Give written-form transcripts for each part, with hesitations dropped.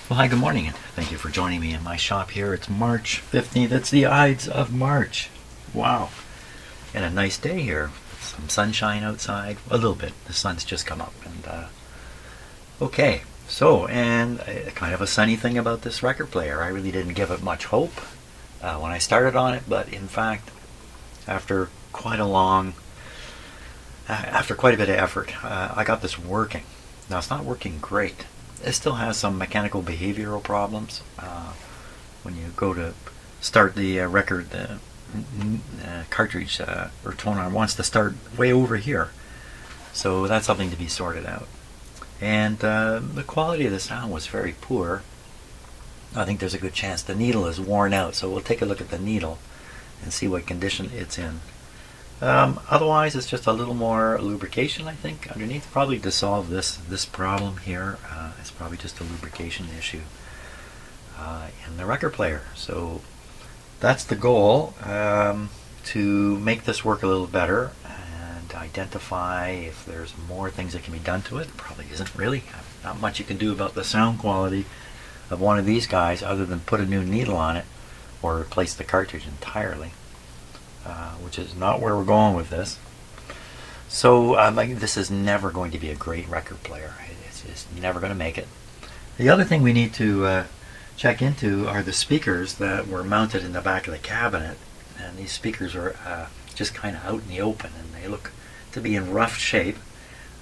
Well, hi, good morning, and thank you for joining me in my shop here. It's March 15th. It's the Ides of March. Wow. And a nice day here. Some sunshine outside. A little bit. The sun's just come up. And okay. So, and kind of a sunny thing about this record player. I really didn't give it much hope when I started on it, but in fact, after quite a bit of effort, I got this working. Now, it's not working great. It still has some mechanical behavioral problems. When you go to start the record, the cartridge or tone arm wants to start way over here. So that's something to be sorted out. And the quality of the sound was very poor. I think there's a good chance the needle is worn out. So we'll take a look at the needle and see what condition it's in. Otherwise, it's just a little more lubrication, I think, underneath. Probably to solve this problem here. It's probably just a lubrication issue in the record player. So that's the goal, to make this work a little better and identify if there's more things that can be done to it. Probably isn't really. Not much you can do about the sound quality of one of these guys other than put a new needle on it or replace the cartridge entirely. Which is not where we're going with this. So this is never going to be a great record player. It's never going to make it. The other thing we need to check into are the speakers that were mounted in the back of the cabinet. And these speakers are just kind of out in the open, and they look to be in rough shape.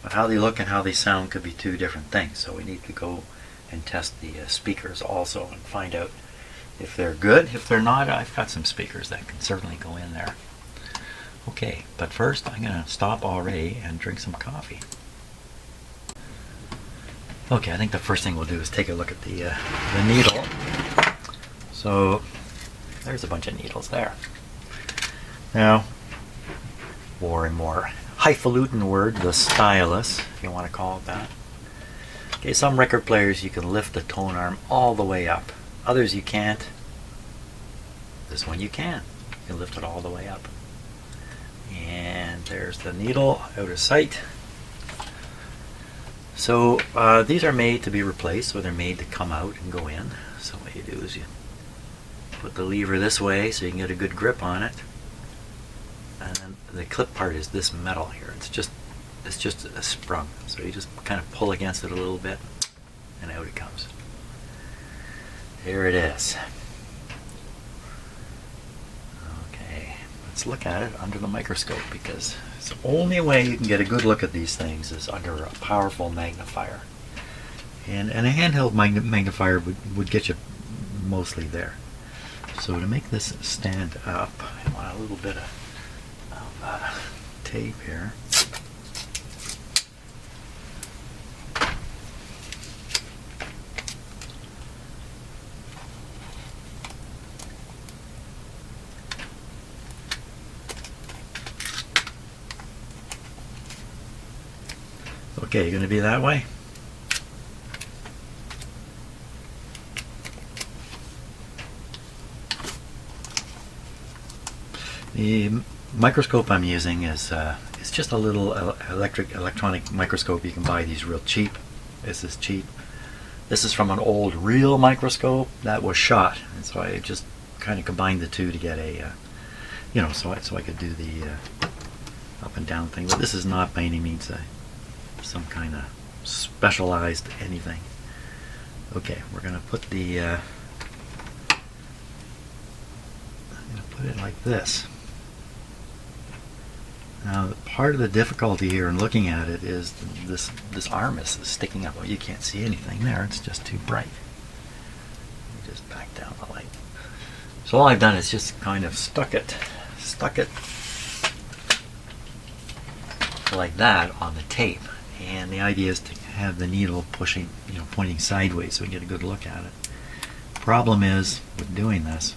But how they look and how they sound could be two different things. So we need to go and test the speakers also and find out if they're good. If they're not, I've got some speakers that can certainly go in there. Okay, but first I'm going to stop already and drink some coffee. Okay, I think the first thing we'll do is take a look at the needle. So there's a bunch of needles there. Now, more and more highfalutin word, the stylus, if you want to call it that. Okay, some record players you can lift the tone arm all the way up. Others you can't. This one you can. You can lift it all the way up. And there's the needle out of sight. So these are made to be replaced, so they're made to come out and go in. So what you do is you put the lever this way so you can get a good grip on it. And then the clip part is this metal here. It's just a sprung. So you just kind of pull against it a little bit, and out it comes. Here it is. Okay, let's look at it under the microscope, because it's the only way you can get a good look at these things is under a powerful magnifier. And a handheld magnifier would get you mostly there. So to make this stand up, I want a little bit of tape here. Okay, you're going to be that way? The microscope I'm using is it's just a little electronic microscope. You can buy these real cheap. This is cheap. This is from an old real microscope that was shot, and so I just kind of combined the two to get a, so I could do the up and down thing. But this is not by any means some kind of specialized anything. Okay, we're going to put I'm going to put it like this. Now, part of the difficulty here in looking at it is this arm is sticking up. Well, you can't see anything there. It's just too bright. Let me just back down the light. So all I've done is just kind of stuck it like that on the tape. And the idea is to have the needle pushing, pointing sideways so we get a good look at it. Problem is, with doing this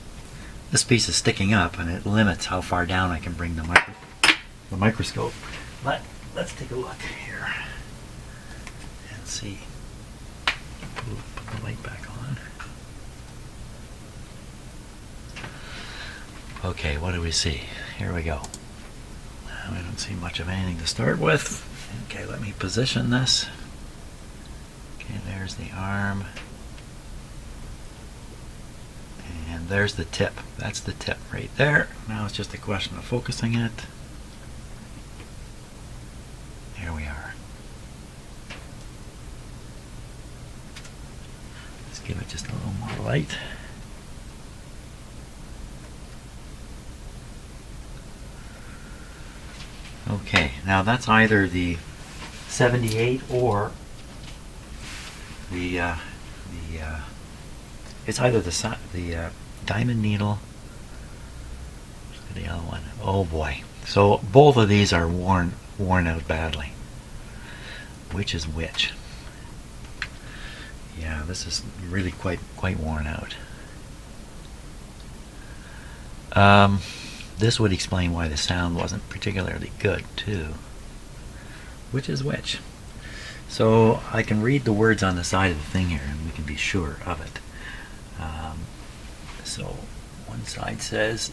piece is sticking up, and it limits how far down I can bring the microscope. But let's take a look here and see. Put the light back on. Okay, what do we see? Here we go. We don't see much of anything to start with. Okay, let me position this. Okay, there's the arm. there's the tip. That's the tip right there. Now it's just a question of focusing it. Here we are. Let's give it just a little more light. Okay, now that's either the 78 or it's either the diamond needle. Look at the other one. Oh boy! So both of these are worn out badly. Which is which? Yeah, this is really quite worn out. This would explain why the sound wasn't particularly good too. Which is which? So I can read the words on the side of the thing here, and we can be sure of it. So one side says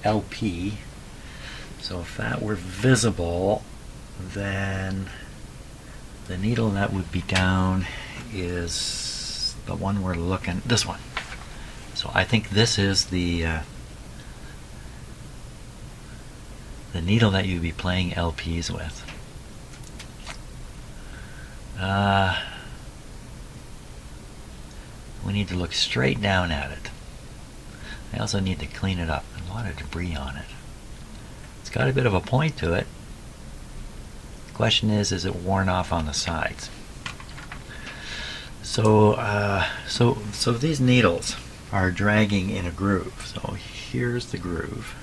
LP. So if that were visible, then the needle that would be down is the one we're looking, this one. So I think this is the needle that you'd be playing LPs with. We need to look straight down at it. I also need to clean it up. There's a lot of debris on it. It's got a bit of a point to it. The question is it worn off on the sides? So these needles are dragging in a groove. So here's the groove,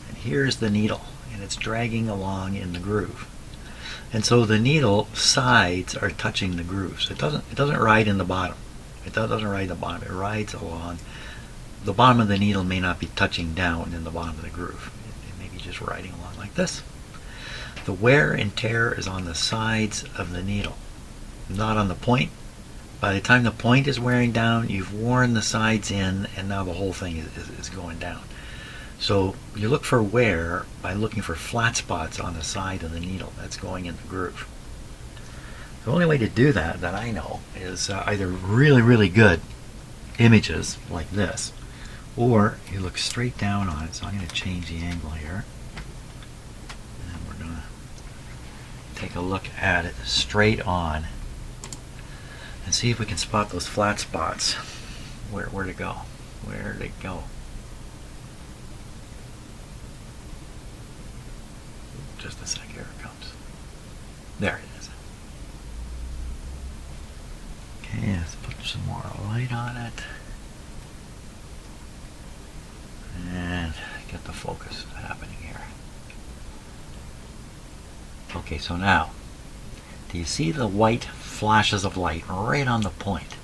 and here's the needle, and it's dragging along in the groove. And so the needle sides are touching the grooves. It doesn't ride in the bottom. It doesn't ride the bottom. It rides along. The bottom of the needle may not be touching down in the bottom of the groove. It may be just riding along like this. The wear and tear is on the sides of the needle, not on the point. By the time the point is wearing down, you've worn the sides in, and now the whole thing is going down. So you look for wear by looking for flat spots on the side of the needle that's going in the groove. The only way to do that I know is either really good images like this, or you look straight down on it. So I'm going to change the angle here, and we're going to take a look at it straight on and see if we can spot those flat spots. Where to go? Where to go? Just a sec, here it comes. There it is. Okay, let's put some more light on it. And get the focus happening here. Okay, so now, do you see the white flashes of light right on the point?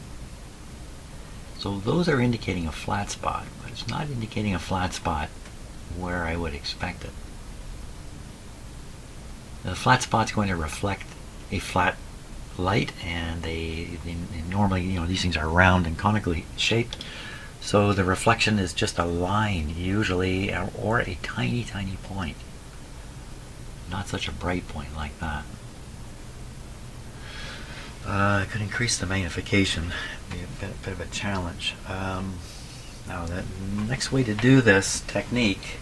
So those are indicating a flat spot, but it's not indicating a flat spot where I would expect it. The flat spot's going to reflect a flat light, and they normally, these things are round and conically shaped, so the reflection is just a line usually, or a tiny point, not such a bright point like that. I could increase the magnification, be a bit of a challenge. Now the next way to do this technique,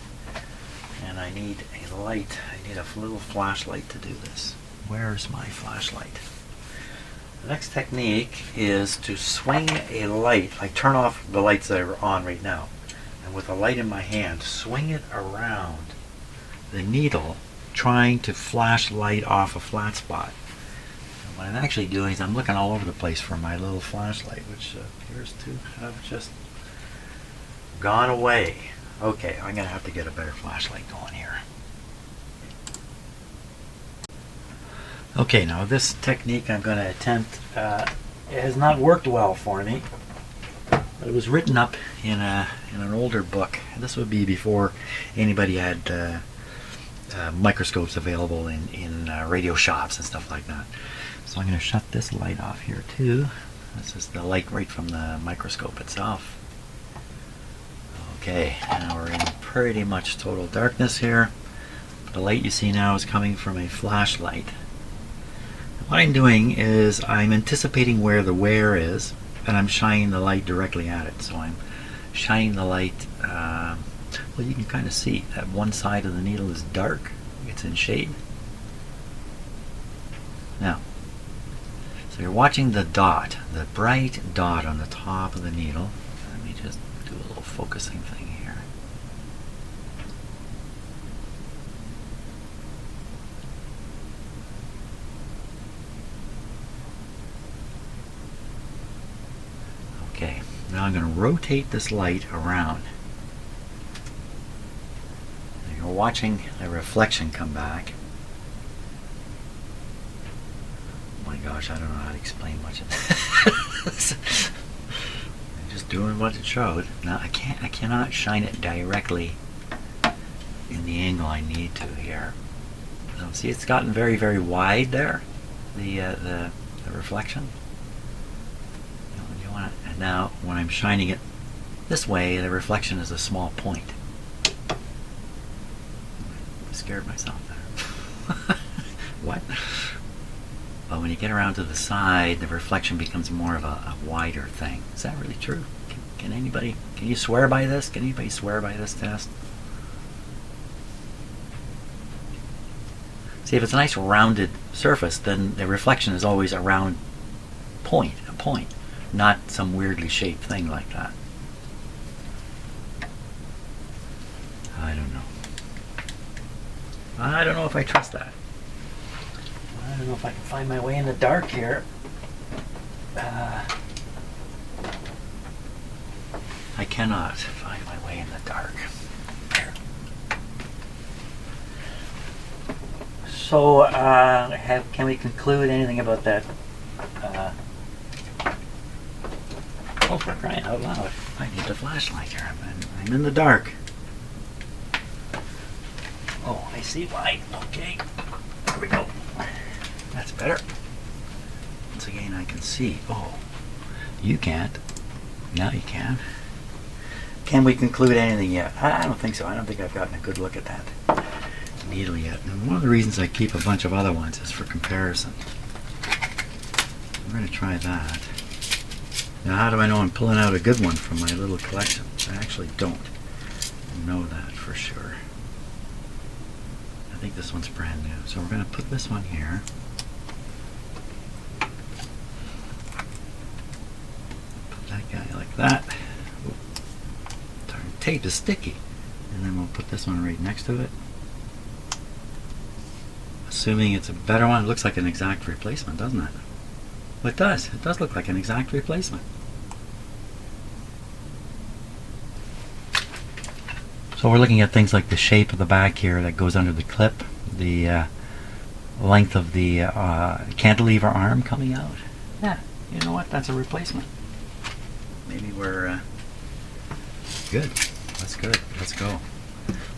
and I need a light, I need a little flashlight to do this. Where's my flashlight? The next technique is to swing a light, like turn off the lights that are on right now, and with a light in my hand, swing it around the needle, trying to flash light off a flat spot. And what I'm actually doing is I'm looking all over the place for my little flashlight, which appears to have just gone away. Okay, I'm going to have to get a better flashlight going here. Okay, now this technique I'm going to attempt it has not worked well for me, but it was written up in an older book. This would be before anybody had microscopes available in radio shops and stuff like that. So I'm going to shut this light off here too. This is the light right from the microscope itself. Okay, now we're in pretty much total darkness here. The light you see now is coming from a flashlight. What I'm doing is I'm anticipating where the wear is and I'm shining the light directly at it. So I'm shining the light, well, you can kind of see that one side of the needle is dark, it's in shade. Now, so you're watching the dot, the bright dot on the top of the needle. Let me just do a little focusing thing here. Okay, now I'm going to rotate this light around. You're watching the reflection come back. Oh my gosh, I don't know how to explain much of this. I'm just doing what it showed. Now I cannot shine it directly in the angle I need to here. So see, it's gotten very, very wide there, the reflection. And now when I'm shining it this way, the reflection is a small point. I scared myself there. What? But when you get around to the side, the reflection becomes more of a wider thing. Is that really true? Can you swear by this? Can anybody swear by this test? See, if it's a nice rounded surface, then the reflection is always a round point, not some weirdly shaped thing like that. I don't know. I don't know if I trust that. I don't know if I can find my way in the dark here. I cannot find my way in the dark. There. So, can we conclude anything about that? Oh, for crying out loud. I need the flashlight here. I'm in the dark. Oh, I see why. Okay. There we go. That's better. Once again, I can see. Oh, you can't. Now you can. Can we conclude anything yet? I don't think so. I don't think I've gotten a good look at that needle yet. And one of the reasons I keep a bunch of other ones is for comparison. We're going to try that. Now, how do I know I'm pulling out a good one from my little collection? I actually don't know that for sure. I think this one's brand new. So we're going to put this one here. Put that guy like that. Ooh. Darn tape is sticky. And then we'll put this one right next to it. Assuming it's a better one. It looks like an exact replacement, doesn't it? Well, it does. It does look like an exact replacement. So we're looking at things like the shape of the back here that goes under the clip, the length of the cantilever arm coming out. Yeah, you know what? That's a replacement. Maybe we're good. That's good. Let's go.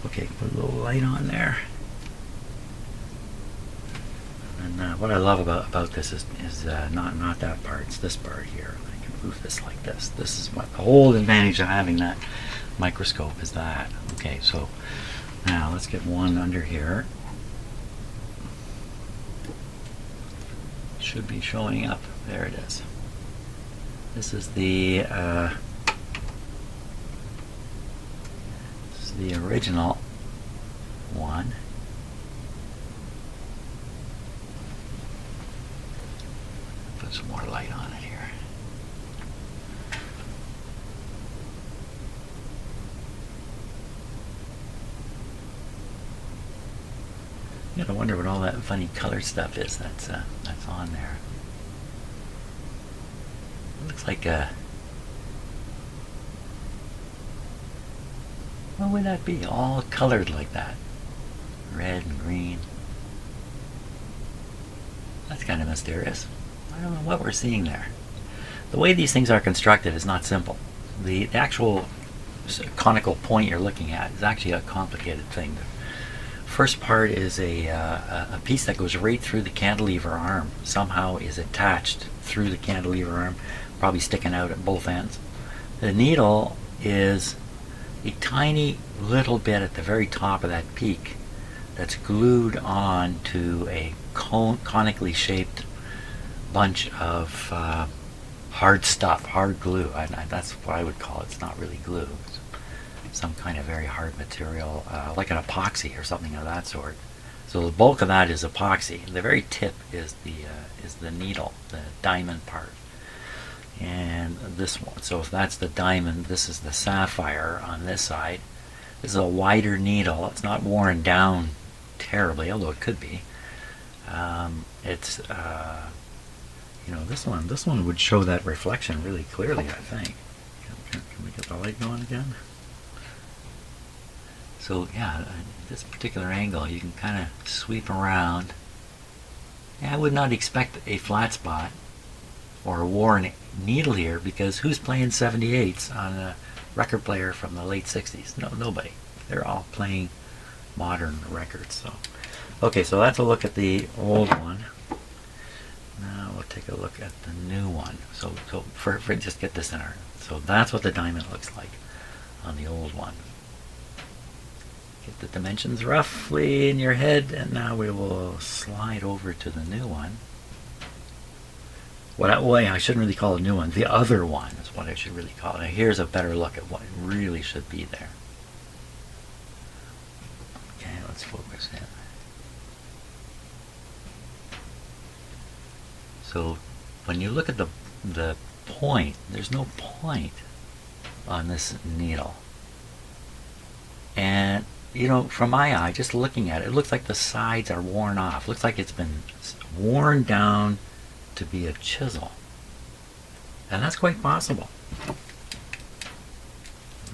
Okay, put a little light on there. And what I love about this is not that part. It's this part here. I can move this like this. This is what the whole advantage of having that microscope is that. Okay, so now let's get one under here. It should be showing up. There it is. This is the original one. Put some more light on it here. You gotta wonder what all that funny colored stuff is that's on there. It looks like what would that be? All colored like that. Red and green. That's kind of mysterious. I don't know what we're seeing there. The way these things are constructed is not simple. The actual conical point you're looking at is actually a complicated thing. The first part is a piece that goes right through the cantilever arm. Somehow is attached through the cantilever arm, probably sticking out at both ends. The needle is a tiny little bit at the very top of that peak that's glued on to a conically shaped bunch of hard stuff, hard glue. That's what I would call it. It's not really glue. It's some kind of very hard material, like an epoxy or something of that sort. So the bulk of that is epoxy. The very tip is the needle, the diamond part. And this one, so if that's the diamond, this is the sapphire on this side. This is a wider needle. It's not worn down terribly, although it could be. It's this one would show that reflection really clearly, I think. Can we get the light going again? So yeah, this particular angle, you can kind of sweep around. Yeah, I would not expect a flat spot or a worn needle here, because who's playing 78s on a record player from the late 60s? No, nobody. They're all playing modern records. So, okay, so that's a look at the old one. Now we'll take a look at the new one. So for just get this in our. So that's what the diamond looks like on the old one. Get the dimensions roughly in your head, and now we will slide over to the new one. I shouldn't really call it a new one. The other one is what I should really call it. Now here's a better look at what really should be there. Okay, let's focus in. So when you look at the point, there's no point on this needle. And from my eye, just looking at it, it looks like the sides are worn off. Looks like it's been worn down to be a chisel. And that's quite possible. Let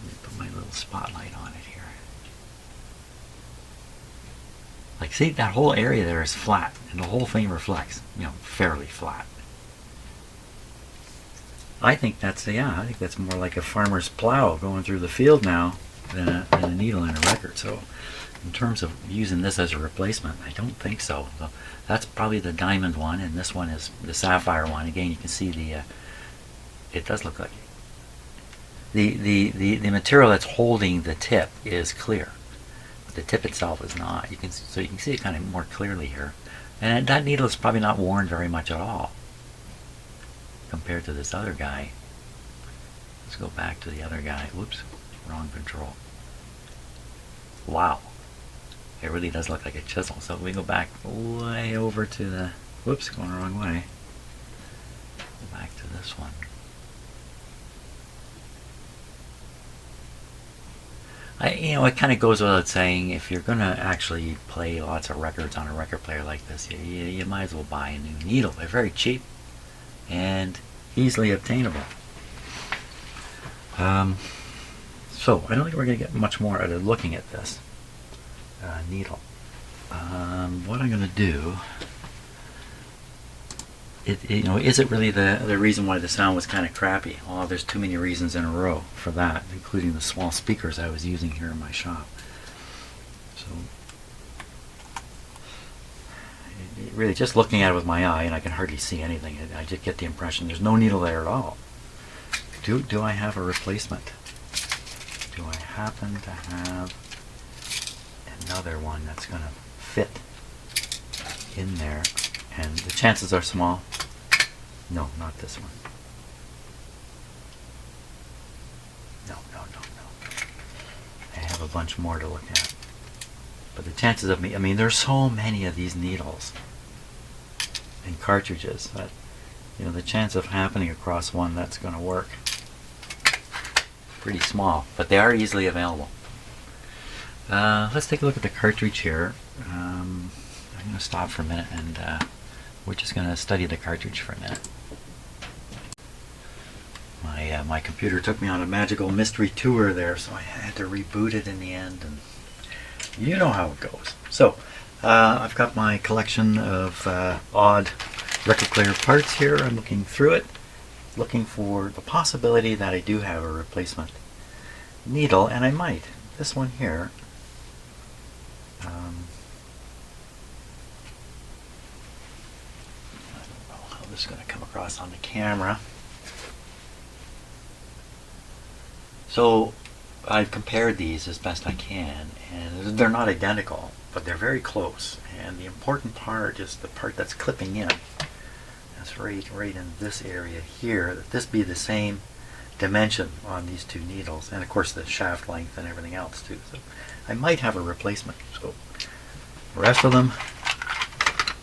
me put my little spotlight on it here. Like, see, that whole area there is flat, and the whole thing reflects, fairly flat. I think that's more like a farmer's plow going through the field now than a needle in a record. So in terms of using this as a replacement, I don't think so. That's probably the diamond one, and this one is the sapphire one. Again, you can see it does look like the material that's holding the tip is clear, but the tip itself is not. You can see it kind of more clearly here, and that needle is probably not worn very much at all compared to this other guy. Let's go back to the other guy. Whoops, wrong control. Wow, it really does look like a chisel. So we go back way over to the, whoops, going the wrong way. Go back to this one. It kind of goes without saying, if you're going to actually play lots of records on a record player like this, you might as well buy a new needle. They're very cheap and easily obtainable. So I don't think we're going to get much more out of looking at this needle. What I'm going to do, is it really the reason why the sound was kind of crappy? Well, there's too many reasons in a row for that, including the small speakers I was using here in my shop. So really, just looking at it with my eye, and I can hardly see anything, I just get the impression there's no needle there at all. Do I have a replacement? Do I happen to have another one that's going to fit in there? And the chances are small. No, not this one. No. I have a bunch more to look at. But the chances of there's so many of these needles and cartridges that, the chance of happening across one that's going to work, pretty small. But they are easily available. Let's take a look at the cartridge here. I'm going to stop for a minute, and we're just going to study the cartridge for a minute. My computer took me on a magical mystery tour there, so I had to reboot it in the end, and you know how it goes. So I've got my collection of odd record player parts here. I'm looking through it, looking for the possibility that I do have a replacement needle, and I might. This one here. I don't know how this is going to come across on the camera. So I've compared these as best I can, and they're not identical, but they're very close. And the important part is the part that's clipping in. this right in this area here, that this be the same dimension on these two needles, and of course the shaft length and everything else too. So I might have a replacement. So the rest of them,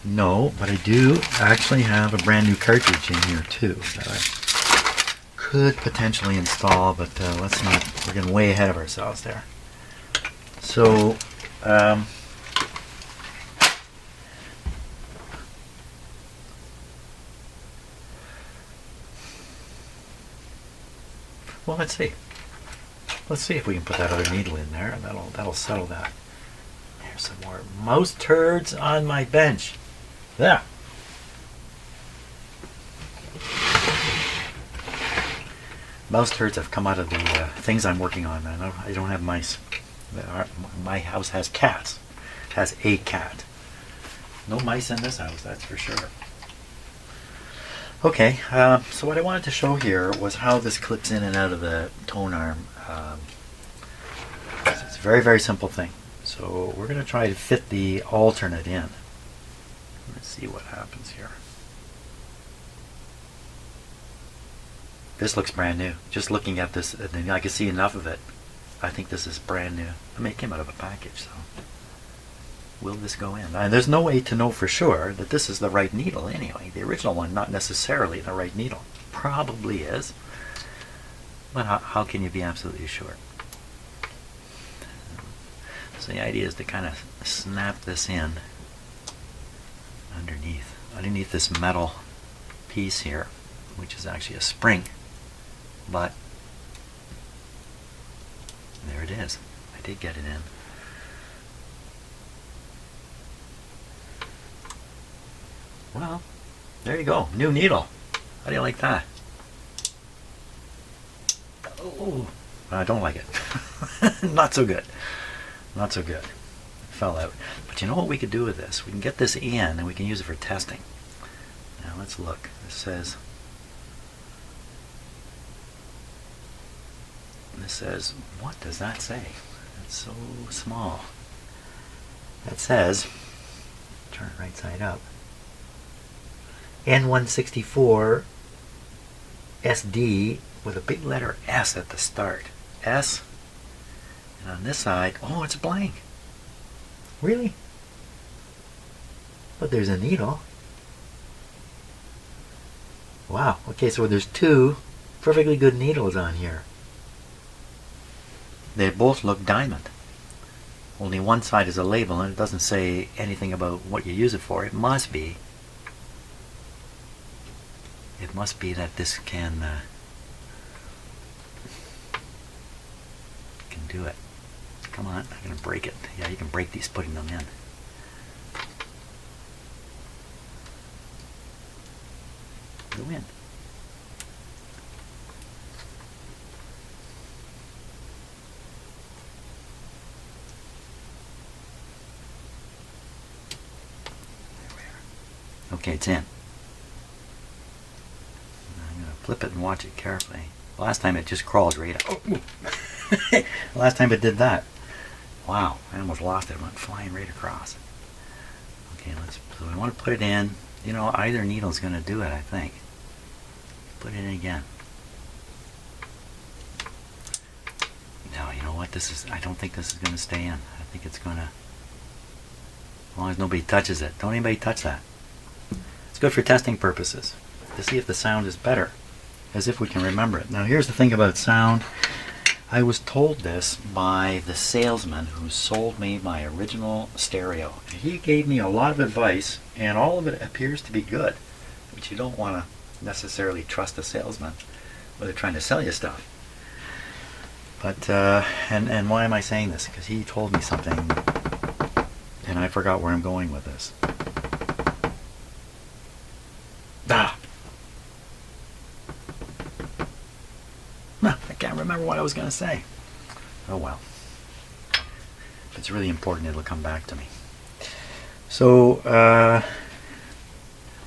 no, but I do actually have a brand new cartridge in here too that I could potentially install, but let's not, we're getting way ahead of ourselves there. So well, let's see. Let's see if we can put that other needle in there, and that'll settle that. There's some more mouse turds on my bench. There. Mouse turds have come out of the things I'm working on, man. I don't have mice. My house has cats. It has a cat. No mice in this house, that's for sure. Okay, so what I wanted to show here was how this clips in and out of the tone arm. It's a very, very simple thing. So we're going to try to fit the alternate in. Let's see what happens here. This looks brand new. Just looking at this, I can see enough of it. I think this is brand new. I mean, it came out of a package, so will this go in? And there's no way to know for sure that this is the right needle anyway. The original one, not necessarily the right needle. Probably is. But how can you be absolutely sure? So the idea is to kind of snap this in underneath this metal piece here, which is actually a spring. But there it is. I did get it in. Well, there you go. New needle. How do you like that? Oh, I don't like it. Not so good. Not so good. It fell out. But you know what we could do with this? We can get this in and we can use it for testing. Now let's look. This says, what does that say? It's so small. That says, turn it right side up, N164 SD with a big letter S at the start. S. And on this side, oh, it's blank. Really? But there's a needle. Wow. Okay, so there's two perfectly good needles on here. They both look diamond. Only one side is a label and it doesn't say anything about what you use it for. It must be that this can do it. Come on, I'm going to break it. Yeah, you can break these putting them in. Go in. There we are. Okay, it's in. I'm going to flip it and watch it carefully. Last time it just crawled right out. Oh. Last time it did that. Wow, I almost lost it. It went flying right across. Okay, so we want to put it in. You know, either needle's going to do it, I think. Put it in again. No, you know what? I don't think this is going to stay in. I think it's going to, as long as nobody touches it. Don't anybody touch that. It's good for testing purposes, to see if the sound is better, as if we can remember it. Now here's the thing about sound. I was told this by the salesman who sold me my original stereo. He gave me a lot of advice, and all of it appears to be good, but you don't want to necessarily trust a salesman when they're trying to sell you stuff. But and why am I saying this? Because he told me something, and I forgot where I'm going with this. I can't remember what I was going to say. Oh well. If it's really important, it'll come back to me. So,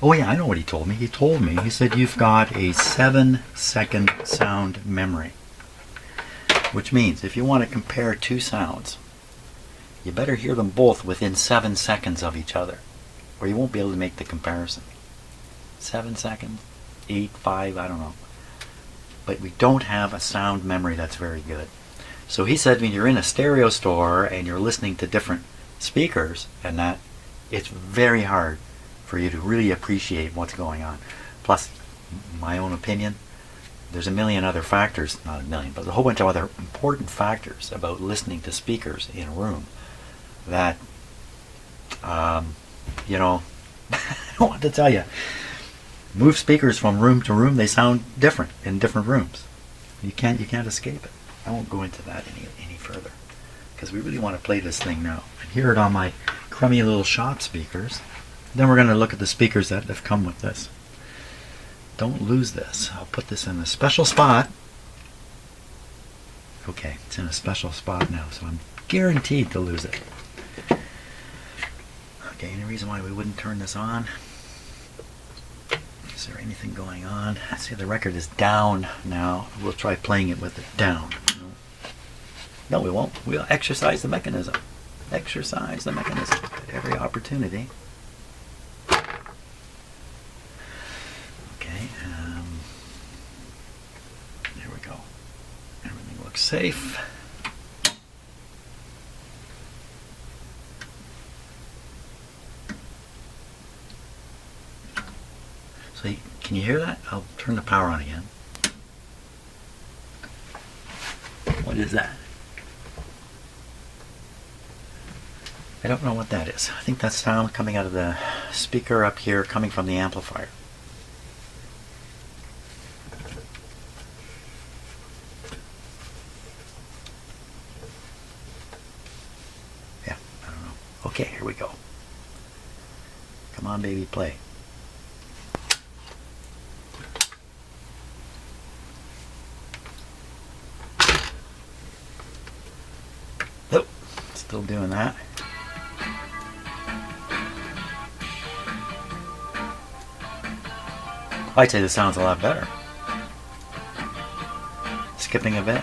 oh yeah, I know what he told me. He said you've got a 7-second sound memory. Which means if you want to compare two sounds, you better hear them both within 7 seconds of each other, or you won't be able to make the comparison. 7 seconds, 8, 5, I don't know. But we don't have a sound memory that's very good. So he said when you're in a stereo store and you're listening to different speakers and that, it's very hard for you to really appreciate what's going on. Plus, my own opinion, there's a million other factors, not a million, but a whole bunch of other important factors about listening to speakers in a room that, you know, I don't want to tell you. Move speakers from room to room, they sound different in different rooms. You can't escape it. I won't go into that any further because we really want to play this thing now and hear it on my crummy little shop speakers. Then we're going to look at the speakers that have come with this. Don't lose this. I'll put this in a special spot. Okay, it's in a special spot now, so I'm guaranteed to lose it. Okay, any reason why we wouldn't turn this on? Is there anything going on? See, the record is down now. We'll try playing it with it down. No, we won't. We'll exercise the mechanism. Exercise the mechanism at every opportunity. Okay, there we go. Everything looks safe. So can you hear that? I'll turn the power on again. What is that? I don't know what that is. I think that's sound coming out of the speaker up here, coming from the amplifier. Yeah, I don't know. Okay, here we go. Come on, baby, play. Nope, still doing that. I'd say this sounds a lot better. Skipping a bit.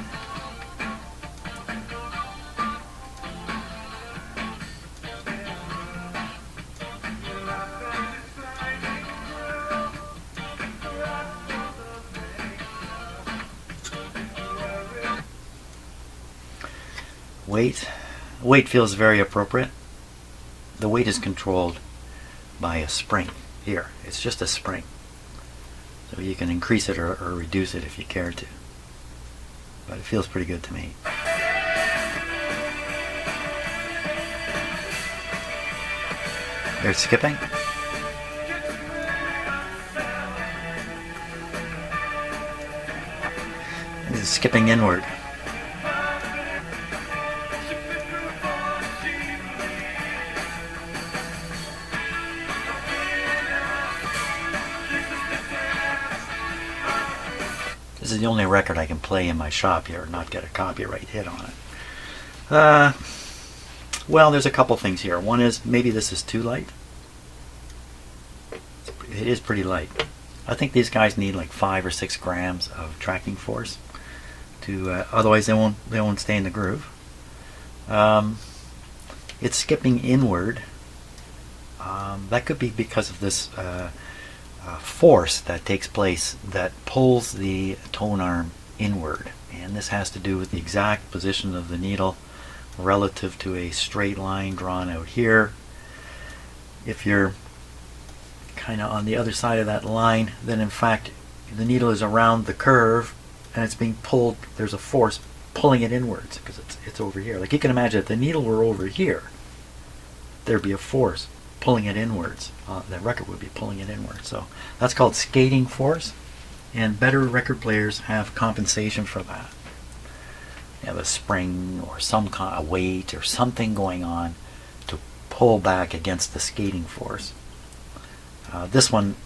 Weight feels very appropriate. The weight is controlled by a spring here. It's just a spring. So you can increase it or reduce it if you care to. But it feels pretty good to me. There's skipping. This is skipping inward. This is the only record I can play in my shop here and not get a copyright hit on it. Well, there's a couple things here. One is maybe this is too light. It is pretty light. I think these guys need like 5 or 6 grams of tracking force to, otherwise they won't stay in the groove. It's skipping inward. That could be because of this force that takes place that pulls the tone arm inward, and this has to do with the exact position of the needle relative to a straight line drawn out here. If you're kind of on the other side of that line, then in fact the needle is around the curve and it's being pulled. There's a force pulling it inwards because it's over here. Like you can imagine if the needle were over here, there'd be a force pulling it inwards. The record would be pulling it inwards. So that's called skating force, and better record players have compensation for that. You have a spring or some kind of weight or something going on to pull back against the skating force. This one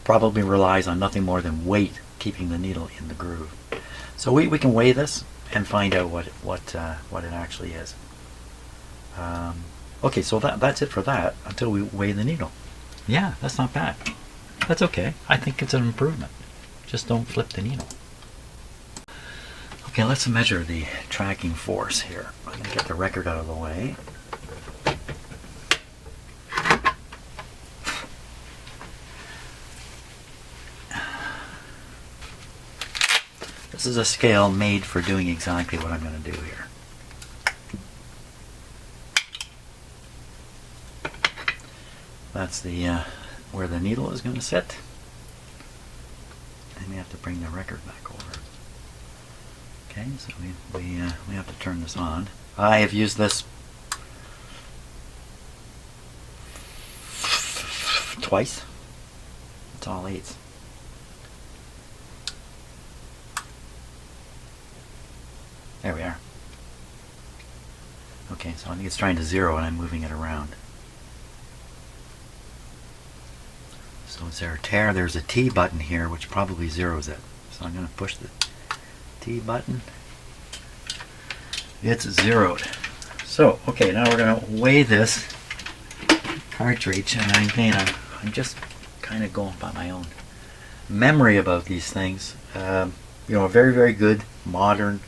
probably relies on nothing more than weight keeping the needle in the groove. So we can weigh this and find out what it actually is. Okay, so that's it for that until we weigh the needle. Yeah, that's not bad. That's okay. I think it's an improvement. Just don't flip the needle. Okay, let's measure the tracking force here. I'm going to get the record out of the way. This is a scale made for doing exactly what I'm going to do here. That's the where the needle is going to sit. And we have to bring the record back over. Okay, so we have to turn this on. I have used this twice. It's all 8s. There we are. Okay, so I think it's trying to 0 and I'm moving it around. So is there a tear? There's a T button here which probably zeroes it. So I'm going to push the T button. It's zeroed. So, okay, now we're going to weigh this cartridge, and I'm just kind of going by my own memory about these things. You know, a very, very good modern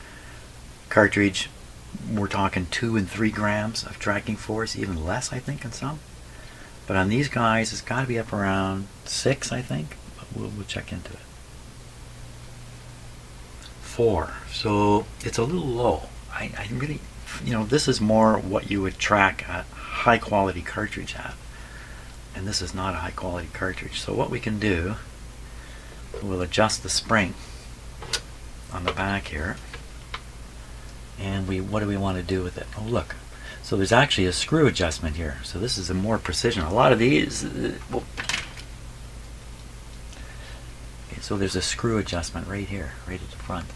cartridge. We're talking 2 and 3 grams of tracking force, even less, I think, in some. But on these guys, it's got to be up around 6, I think. But we'll check into it. 4. So it's a little low. I really, you know, this is more what you would track a high quality cartridge at. And this is not a high quality cartridge. So what we can do, we'll adjust the spring on the back here. And what do we want to do with it? Oh, look. So there's actually a screw adjustment here. So this is a more precision. A lot of these, well, okay, so there's a screw adjustment right here, right at the front.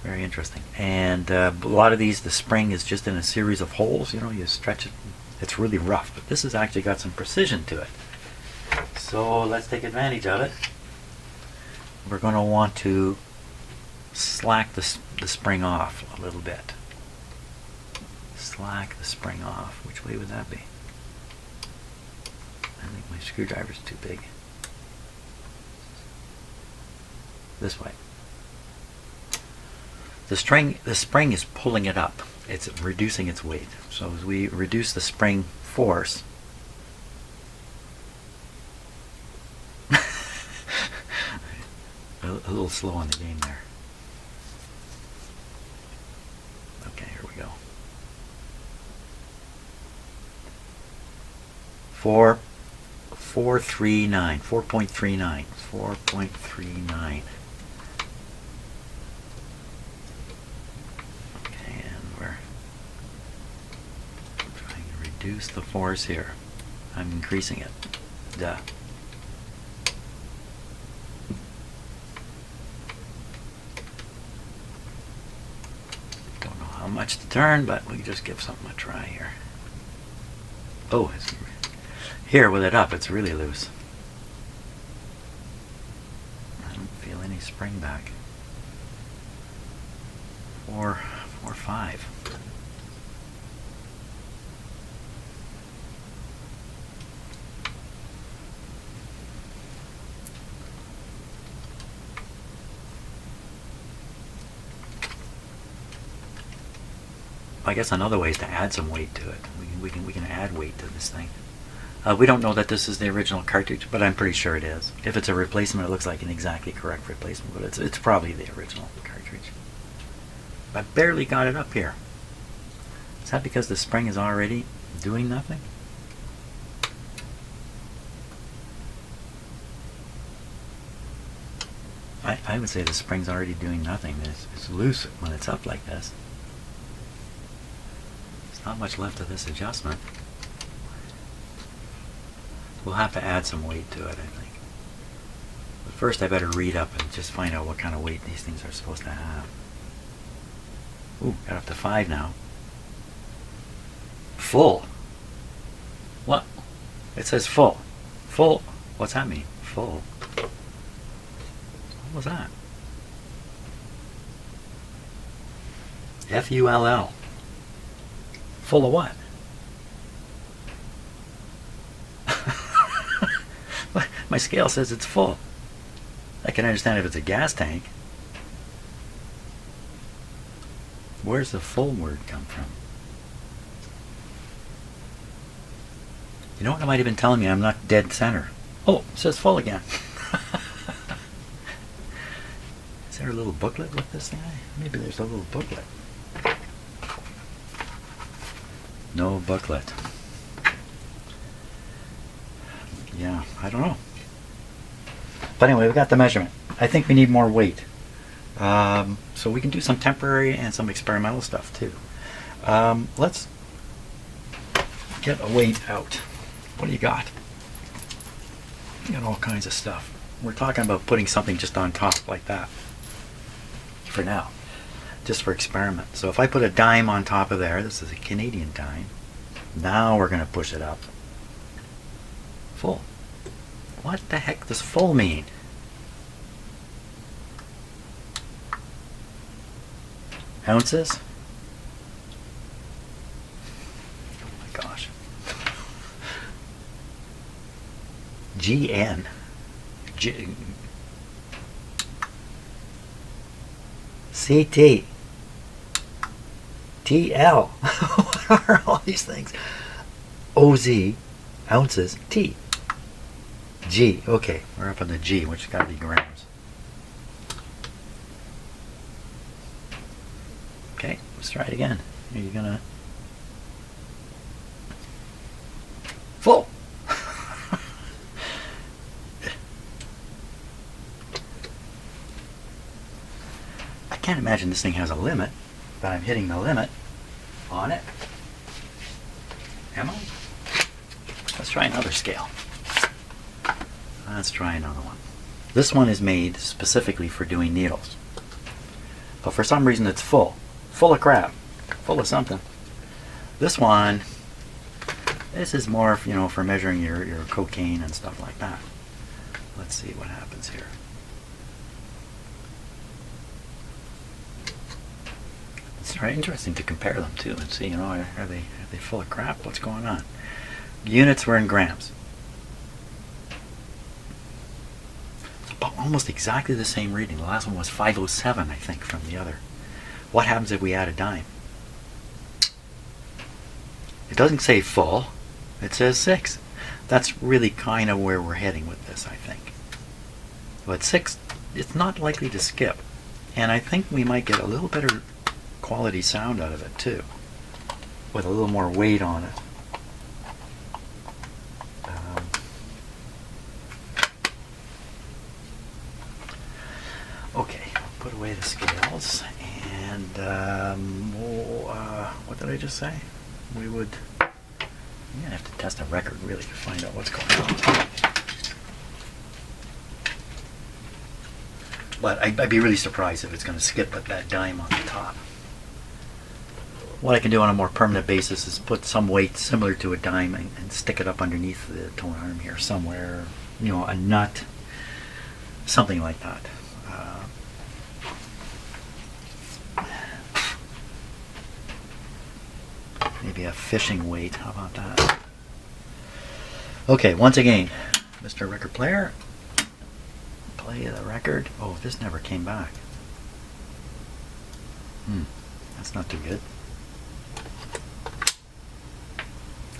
Very interesting. And a lot of these, the spring is just in a series of holes. You know, you stretch it. It's really rough. But this has actually got some precision to it. So let's take advantage of it. We're going to want to slack the spring off a little bit. Slack the spring off. Which way would that be? I think my screwdriver's too big. This way. The spring is pulling it up. It's reducing its weight. So as we reduce the spring force, a little slow on the game there. Okay, here we go. 4.39. 4.39. Reduce the force here. I'm increasing it. Duh. Don't know how much to turn, but we can just give something a try here. Oh, here with it up, it's really loose. I don't feel any spring back. 4.5. I guess another way is to add some weight to it. We can add weight to this thing. We don't know that this is the original cartridge, but I'm pretty sure it is. If it's a replacement, it looks like an exactly correct replacement, but it's probably the original cartridge. I barely got it up here. Is that because the spring is already doing nothing? I would say the spring's already doing nothing. It's loose when it's up like this. Not much left of this adjustment. We'll have to add some weight to it, I think. But first I better read up and just find out what kind of weight these things are supposed to have. Ooh, got up to 5 now. Full. What? It says full. Full. What's that mean? Full. What was that? F-U-L-L. Full of what? My scale says it's full. I can understand if it's a gas tank. Where's the full word come from? You know what? It might have been telling me I'm not dead center. Oh, it says full again. It there a little booklet with this thing? Maybe there's a little booklet. No booklet. Yeah, I don't know. But anyway, we got the measurement. I think we need more weight. So we can do some temporary and some experimental stuff too. Let's get a weight out. What do you got? You got all kinds of stuff. We're talking about putting something just on top like that for now, just for experiment. So if I put a dime on top of there, this is a Canadian dime. Now we're going to push it up. Full. What the heck does full mean? Ounces? Oh my gosh. GN. CT. TL. What are all these things? OZ. Ounces. T. G. Okay, we're up on the G, which has got to be grams. Okay, let's try it again. Are you gonna... Full! I can't imagine this thing has a limit, but I'm hitting the limit on it. Am I? Let's try another scale. Let's try another one. This one is made specifically for doing needles. But for some reason it's full. Full of crap. Full of something. This one, this is more, you know, for measuring your cocaine and stuff like that. Let's see what happens here. It's very interesting to compare them too and see, you know, are they full of crap? What's going on? Units were in grams. It's about almost exactly the same reading. The last one was 507, I think, from the other. What happens if we add a dime? It doesn't say full. It says 6. That's really kind of where we're heading with this, I think. But 6, it's not likely to skip. And I think we might get a little better quality sound out of it, too. With a little more weight on it. Okay, put away the scales. And what did I just say? We would... I'm going to have to test a record, really, to find out what's going on. But I'd be really surprised if it's going to skip at that dime on the top. What I can do on a more permanent basis is put some weight similar to a dime and stick it up underneath the tone arm here somewhere. You know, a nut, something like that. Maybe a fishing weight. How about that? Okay, once again, Mr. Record Player, play the record. Oh, this never came back. That's not too good.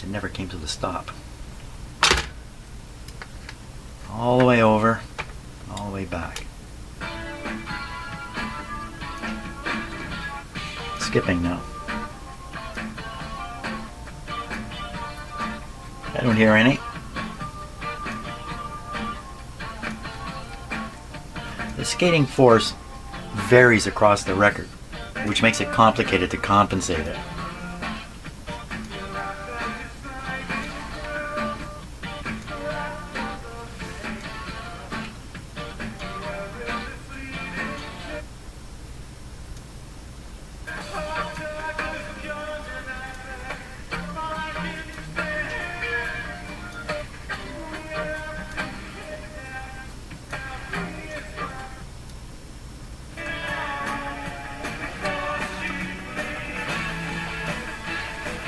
It never came to the stop. All the way over, all the way back. Skipping now. I don't hear any. The skating force varies across the record, which makes it complicated to compensate it.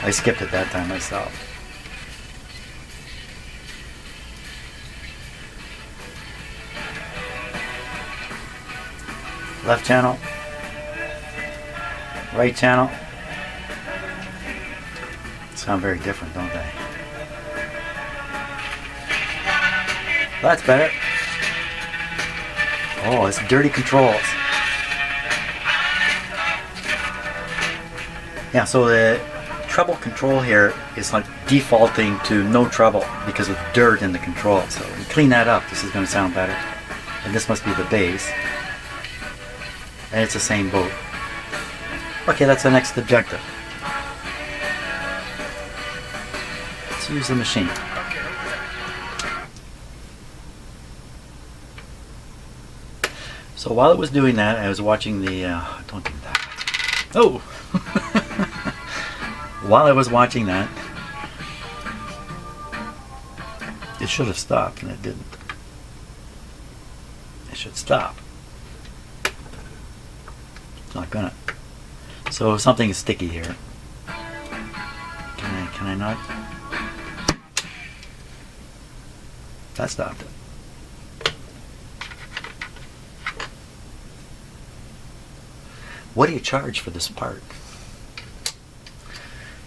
I skipped it that time myself. Left channel. Right channel. Sound very different, don't they? That's better. Oh, it's dirty controls. Yeah, so the treble control here is like defaulting to no treble because of dirt in the control. So we clean that up. This is going to sound better. And this must be the bass. And it's the same boat. Okay, that's the next objective. Let's use the machine. So while it was doing that, I was watching the... don't do that. Oh! While I was watching that, it should have stopped, and it didn't. It should stop. It's not gonna. So something is sticky here. Can I not? That stopped it. What do you charge for this part?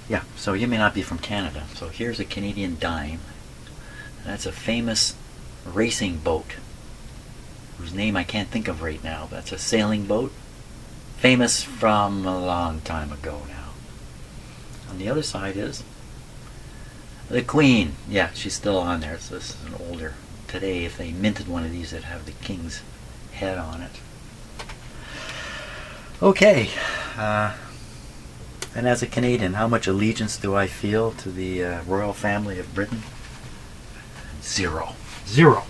Yeah, so you may not be from Canada. So here's a Canadian dime. That's a famous racing boat whose name I can't think of right now. That's a sailing boat. Famous from a long time ago now. On the other side is the Queen. Yeah, she's still on there. So this is an older. Today, if they minted one of these, it'd have the King's head on it. Okay. And as a Canadian, how much allegiance do I feel to the royal family of Britain? Zero. Zero.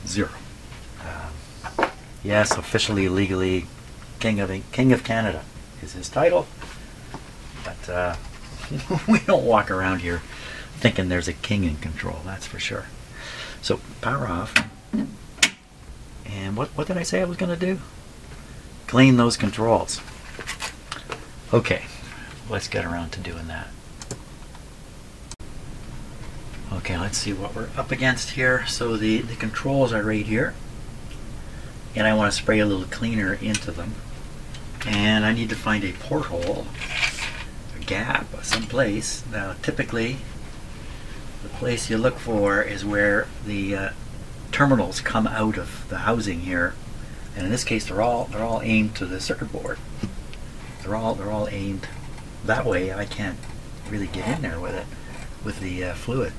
Zero. Yes, officially, legally, King of Canada is his title. But we don't walk around here thinking there's a king in control, that's for sure. So, power off. And what did I say I was going to do? Clean those controls. Okay, let's get around to doing that. Okay, let's see what we're up against here. So the controls are right here. And I want to spray a little cleaner into them. And I need to find a porthole, a gap, someplace. Now typically, the place you look for is where the terminals come out of the housing here. And in this case, they're all aimed to the circuit board. They're all aimed that way. I can't really get in there with it, with the fluid.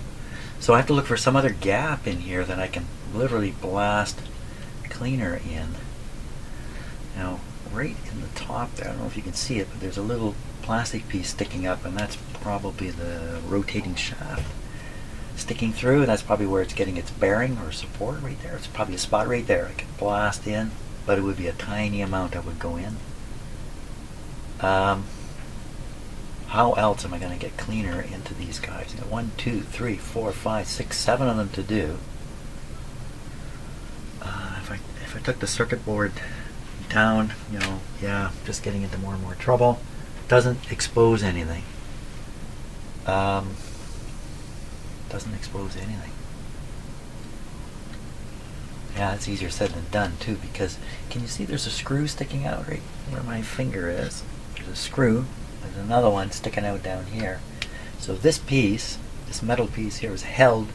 So I have to look for some other gap in here that I can literally blast cleaner in. Now, right in the top there, I don't know if you can see it, but there's a little plastic piece sticking up, and that's probably the rotating shaft sticking through. That's probably where it's getting its bearing or support right there. It's probably a spot right there. I could blast in, but it would be a tiny amount that would go in. How else am I going to get cleaner into these guys? I got 1, 2, 3, 4, 5, 6, 7 of them to do. If I took the circuit board down, you know, yeah, just getting into more and more trouble. Doesn't expose anything. Doesn't expose anything. Yeah, it's easier said than done too, because can you see there's a screw sticking out right where my finger is? There's a screw. There's another one sticking out down here. So this piece, this metal piece here, is held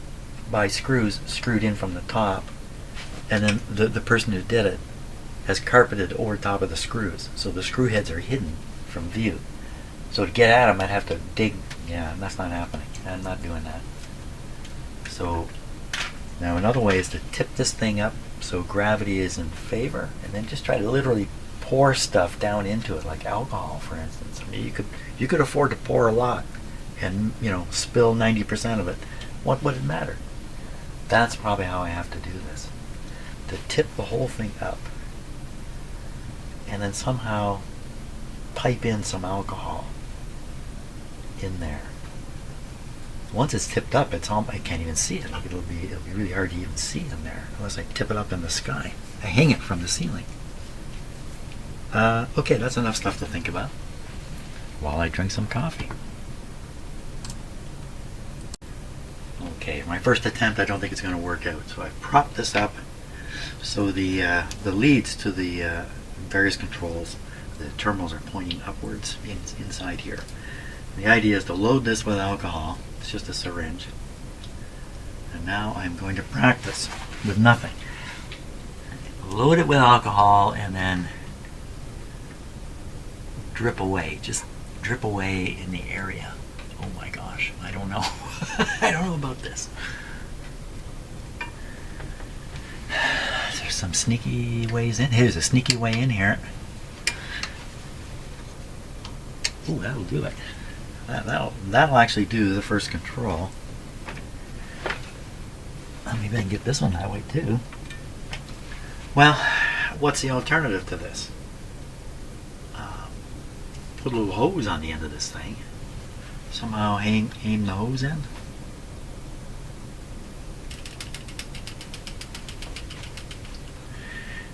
by screws screwed in from the top, and then the person who did it has carpeted over top of the screws, so the screw heads are hidden from view. So to get at them, I'd have to dig. Yeah, and that's not happening. I'm not doing that. So now another way is to tip this thing up so gravity is in favor, and then just try to literally pour stuff down into it, like alcohol, for instance. I mean, you could afford to pour a lot and, you know, spill 90% of it. What would it matter? That's probably how I have to do this. To tip the whole thing up and then somehow pipe in some alcohol in there. Once it's tipped up, it's all, I can't even see it. It'll be really hard to even see in there unless I tip it up in the sky. I hang it from the ceiling. Okay, that's enough stuff to think about while I drink some coffee. Okay, my first attempt, I don't think it's going to work out. So I've propped this up so the leads to the various controls, the terminals are pointing upwards inside here. The idea is to load this with alcohol. It's just a syringe. And now I'm going to practice with nothing. Load it with alcohol and then drip away. Just drip away in the area. Oh my gosh, I don't know. I don't know about this. There's some sneaky ways in. Here's a sneaky way in here. Ooh, that'll do it. That'll actually do the first control. Maybe I can get this one that way too. Well, what's the alternative to this? Put a little hose on the end of this thing. Somehow aim the hose in.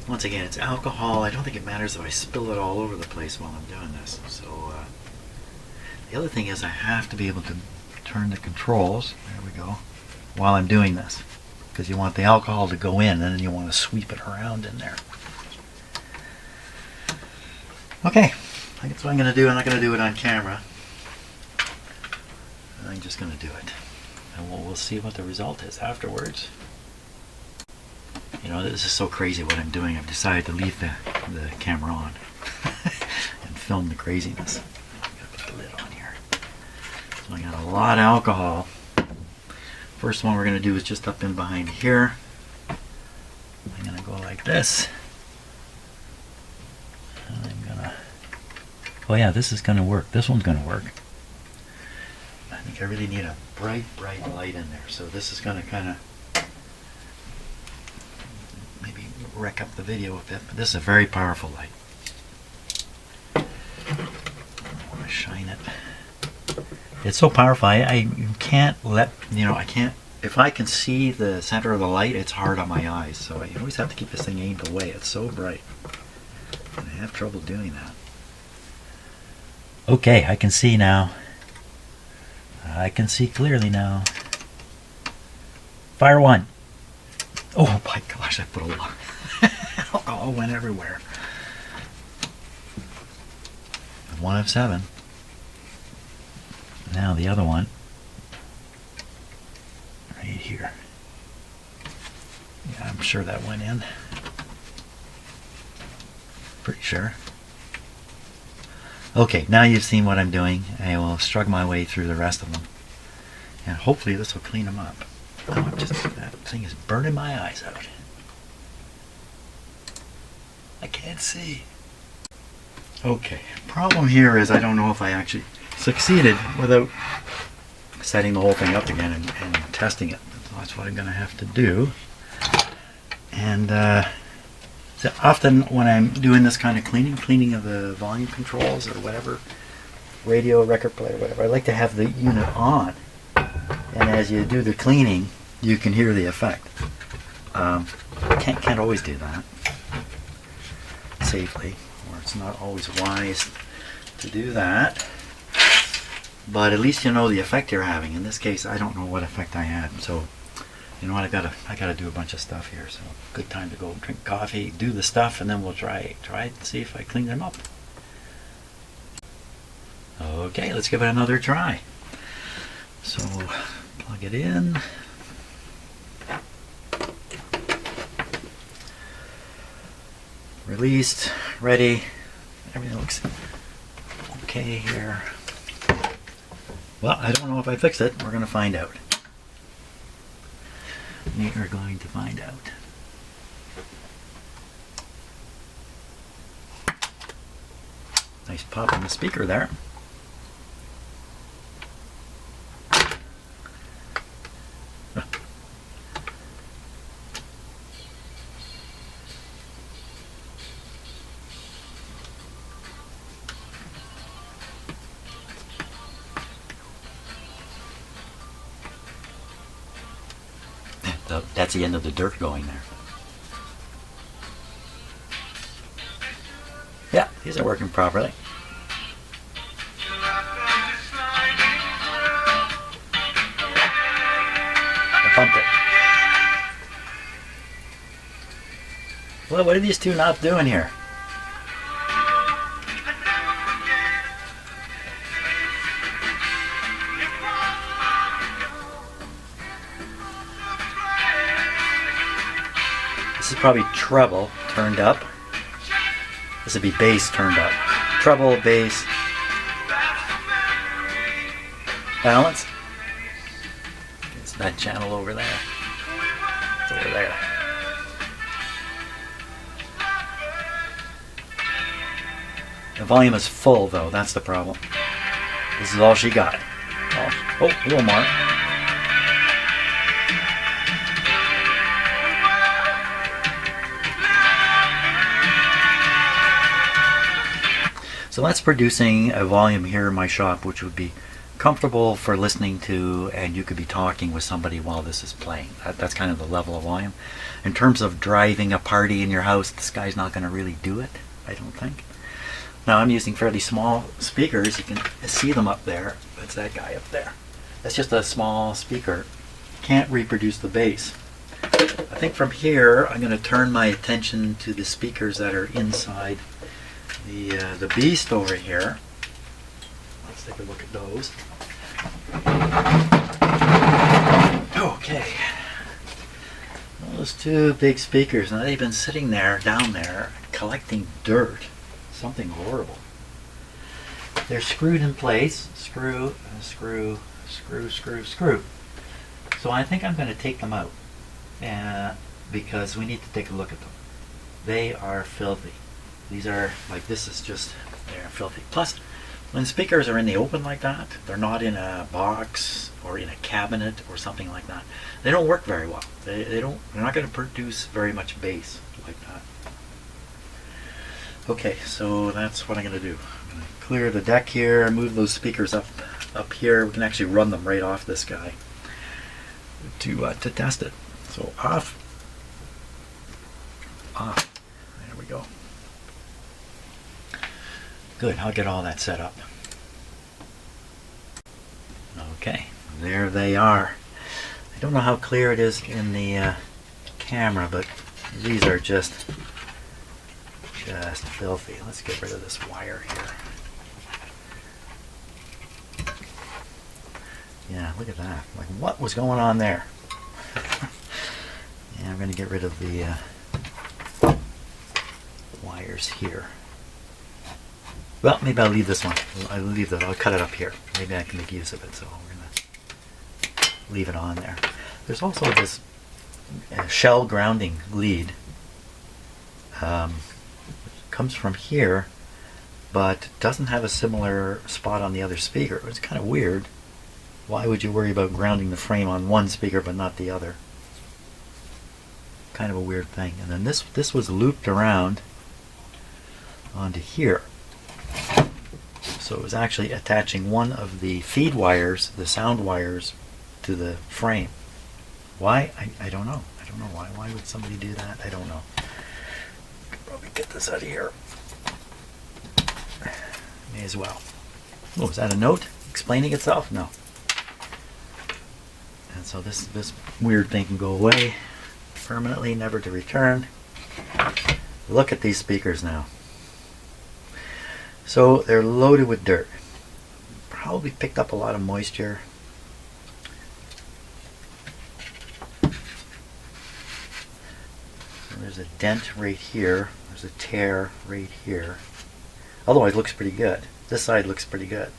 Once again, it's alcohol. I don't think it matters if I spill it all over the place while I'm doing this. So the other thing is I have to be able to turn the controls, there we go, while I'm doing this. Because you want the alcohol to go in and then you want to sweep it around in there. Okay, that's what I'm going to do. I'm not going to do it on camera. I'm just going to do it. And we'll see what the result is afterwards. You know, this is so crazy what I'm doing. I've decided to leave the camera on and film the craziness. I'm going to put the lid on here. So I got a lot of alcohol. First one we're going to do is just up in behind here. I'm going to go like this. And I'm going to... Oh yeah, this is going to work. This one's going to work. I think I really need a bright light in there. So this is going to kind of maybe wreck up the video a bit. But this is a very powerful light. I want to shine it. It's so powerful. You can't let, you know, I can't, if I can see the center of the light, it's hard on my eyes. So I always have to keep this thing aimed away. It's so bright. And I have trouble doing that. Okay, I can see now. I can see clearly now. Fire one. Oh my gosh, I put a lot. Alcohol went everywhere. 1 of 7. Now the other one. Right here. Yeah, I'm sure that went in. Pretty sure. Okay, now you've seen what I'm doing. I will strug my way through the rest of them. And hopefully this will clean them up. Oh, that thing is burning my eyes out. I can't see. Okay, problem here is I don't know if I actually succeeded without setting the whole thing up again and testing it. So that's what I'm going to have to do. And so often when I'm doing this kind of cleaning of the volume controls or whatever, radio, record player, whatever, I like to have the unit on. And as you do the cleaning, you can hear the effect. Can't always do that safely, or it's not always wise to do that. But at least you know the effect you're having. In this case, I don't know what effect I had. So, you know what? I gotta do a bunch of stuff here. So, good time to go drink coffee, do the stuff, and then we'll try and see if I clean them up. Okay, let's give it another try. So, plug it in. Released, ready. Everything looks okay here. Well, I don't know if I fixed it. We're going to find out. We are going to find out. Nice pop on the speaker there. That's the end of the dirt going there. Yeah, these are working properly. I pumped it. Well, what are these two not doing here? This is probably treble turned up. This would be bass turned up. treble, bass, balance. It's that channel over there. It's over there. The volume is full though, that's the problem. This is all she got. Oh, a little more. So that's producing a volume here in my shop which would be comfortable for listening to, and you could be talking with somebody while this is playing. That's kind of the level of volume. In terms of driving a party in your house, this guy's not going to really do it, I don't think. Now I'm using fairly small speakers. You can see them up there. That's that guy up there. That's just a small speaker. Can't reproduce the bass. I think from here I'm going to turn my attention to the speakers that are inside the beast over here. Let's take a look at those. Okay. Those two big speakers, now they've been sitting there, down there, collecting dirt. Something horrible. They're screwed in place. Screw, screw, screw, screw, screw. So I think I'm going to take them out because we need to take a look at them. They are filthy. These are, like, this is just, they're filthy. Plus, when speakers are in the open like that, they're not in a box or in a cabinet or something like that. They don't work very well. They're not going to produce very much bass like that. Okay, so that's what I'm going to do. I'm going to clear the deck here, move those speakers up here. We can actually run them right off this guy to test it. So off. There we go. Good, I'll get all that set up. Okay, there they are. I don't know how clear it is in the camera, but these are just filthy. Let's get rid of this wire here. Yeah, look at that. Like, what was going on there? Yeah, I'm going to get rid of the wires here. Well, maybe I'll leave this one. I'll cut it up here. Maybe I can make use of it, so we're going to leave it on there. There's also this shell grounding lead. Comes from here, but doesn't have a similar spot on the other speaker. It's kind of weird. Why would you worry about grounding the frame on one speaker but not the other? Kind of a weird thing. And then this was looped around onto here. So it was actually attaching one of the feed wires, the sound wires, to the frame. Why? I don't know. I don't know why. Why would somebody do that? I don't know. Could probably get this out of here. May as well. Oh, is that a note explaining itself? No. And so this weird thing can go away permanently, never to return. Look at these speakers now. So they're loaded with dirt. Probably picked up a lot of moisture. So there's a dent right here. There's a tear right here. Otherwise, it looks pretty good. This side looks pretty good.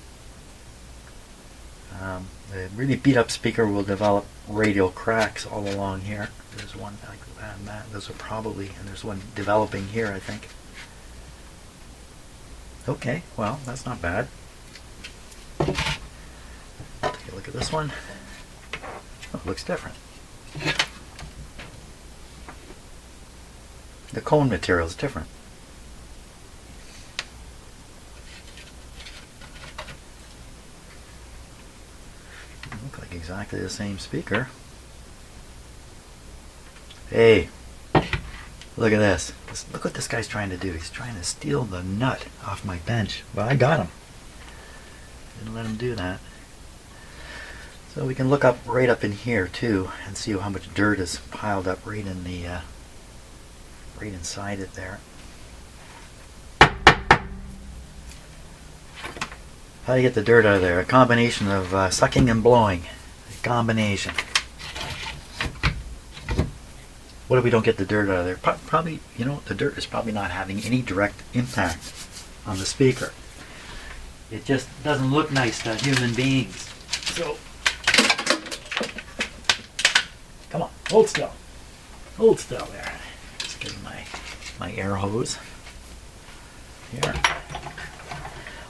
The really beat up speaker will develop radial cracks all along here. There's one like that and that. Those are probably, and there's one developing here, I think. Okay, well, that's not bad. Take a look at this one. Oh, it looks different. The cone material is different. Look like exactly the same speaker. Hey, look at this. Look what this guy's trying to do. He's trying to steal the nut off my bench. Well, I got him. Didn't let him do that. So we can look up right up in here too and see how much dirt is piled up right in the right inside it there. How do you get the dirt out of there? A combination of sucking and blowing. A combination. What if we don't get the dirt out of there? Probably, you know, the dirt is probably not having any direct impact on the speaker. It just doesn't look nice to human beings. So, come on, hold still. Hold still there. Just get my air hose here.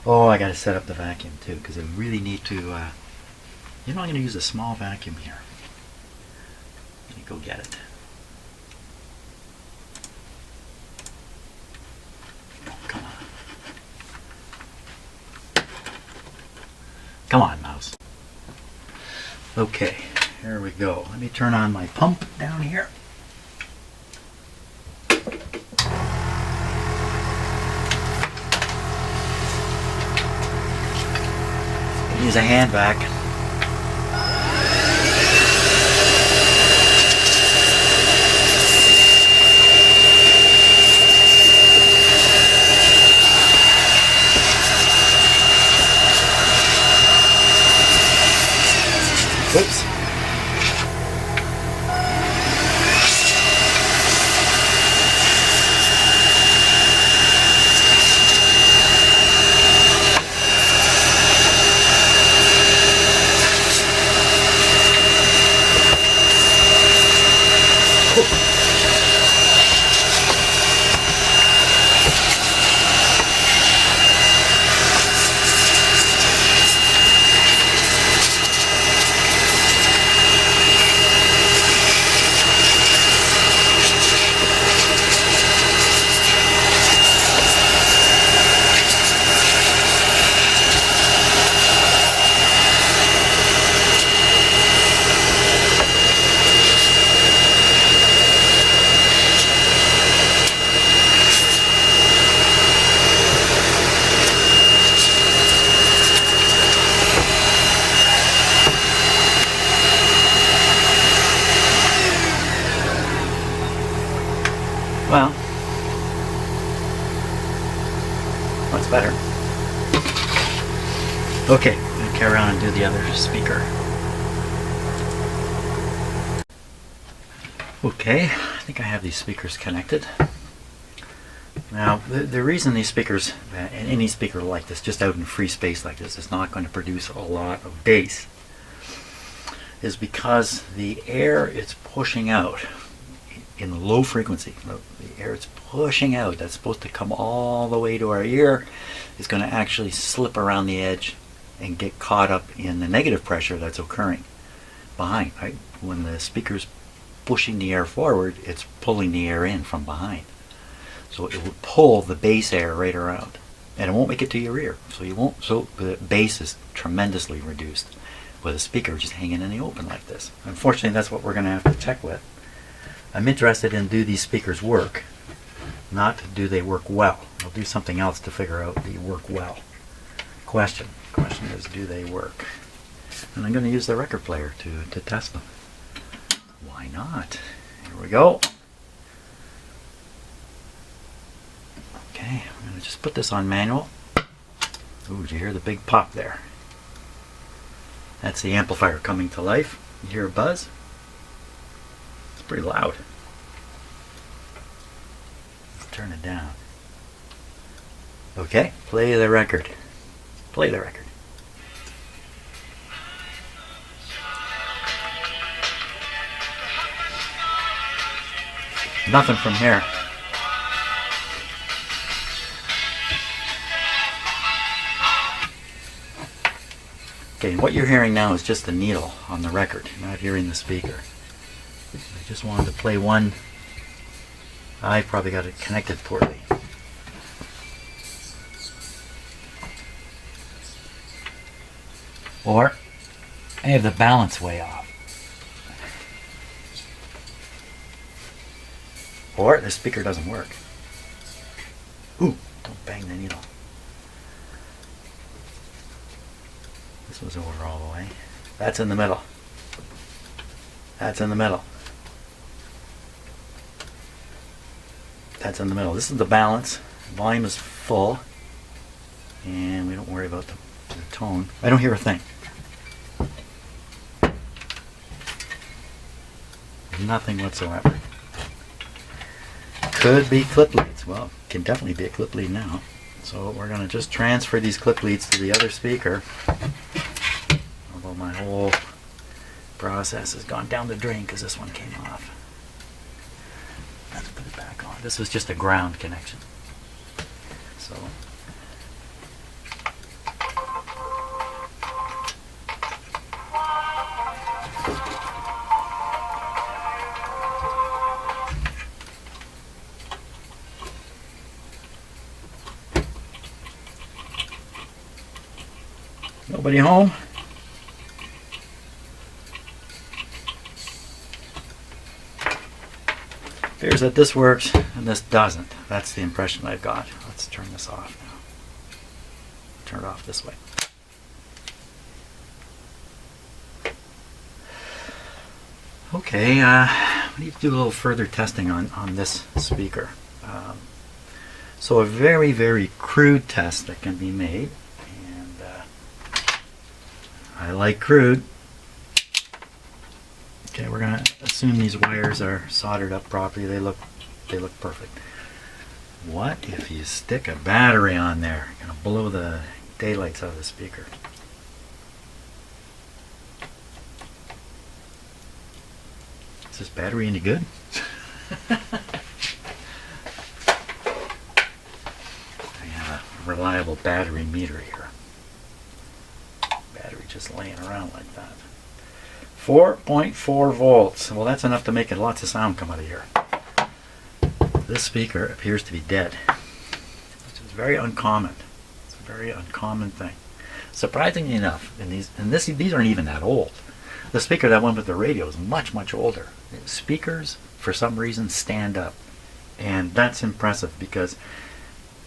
Oh, I gotta set up the vacuum too, because I really need to, I'm going to use a small vacuum here. Let me go get it. Oh, come on. Come on, mouse. Okay, here we go. Let me turn on my pump down here. Use a hand vac. Oops. Well, that's better. Okay, I'm going to carry on and do the other speaker. Okay, I think I have these speakers connected. Now, the reason these speakers, and any speaker like this, just out in free space like this, is not going to produce a lot of bass, is because the air it's pushing out in low frequency, the air it's pushing out, that's supposed to come all the way to our ear, is going to actually slip around the edge and get caught up in the negative pressure that's occurring behind, right? When the speaker's pushing the air forward, it's pulling the air in from behind. So it will pull the bass air right around, and it won't make it to your ear. So the bass is tremendously reduced with a speaker just hanging in the open like this. Unfortunately, that's what we're going to have to check with. I'm interested in, do these speakers work? Not do they work well. I'll do something else to figure out, do you work well? Question is, do they work? And I'm going to use the record player to test them. Why not? Here we go. Okay, I'm going to just put this on manual. Ooh, did you hear the big pop there? That's the amplifier coming to life. You hear a buzz? It's pretty loud. Let's turn it down. Okay, play the record. Play the record. Nothing from here. Okay, what you're hearing now is just the needle on the record. You're not hearing the speaker. I just wanted to play one. I probably got it connected poorly. Or I have the balance way off. Or the speaker doesn't work. Ooh, don't bang the needle. This was over all the way. That's in the middle. That's in the middle. That's in the middle. This is the balance. Volume is full. And we don't worry about the tone. I don't hear a thing. Nothing whatsoever. Could be clip leads. Well, can definitely be a clip lead now. So we're going to just transfer these clip leads to the other speaker. Although my whole process has gone down the drain because this one came off. Let's put it back on. This was just a ground connection. So nobody home? Appears that this works and this doesn't. That's the impression I've got. Let's turn this off now. Turn it off this way. Okay, we need to do a little further testing on this speaker. So a very, very crude test that can be made. I like crude. Okay, we're gonna assume these wires are soldered up properly. They look perfect. What if you stick a battery on there? You're gonna blow the daylights out of the speaker. Is this battery any good? I have a reliable battery meter here. Battery just laying around like that. 4.4 volts. Well, that's enough to make lots of sound come out of here. This speaker appears to be dead, which is very uncommon. It's a very uncommon thing. Surprisingly enough, these aren't even that old. The speaker that went with the radio is much, much older. Speakers, for some reason, stand up. And that's impressive because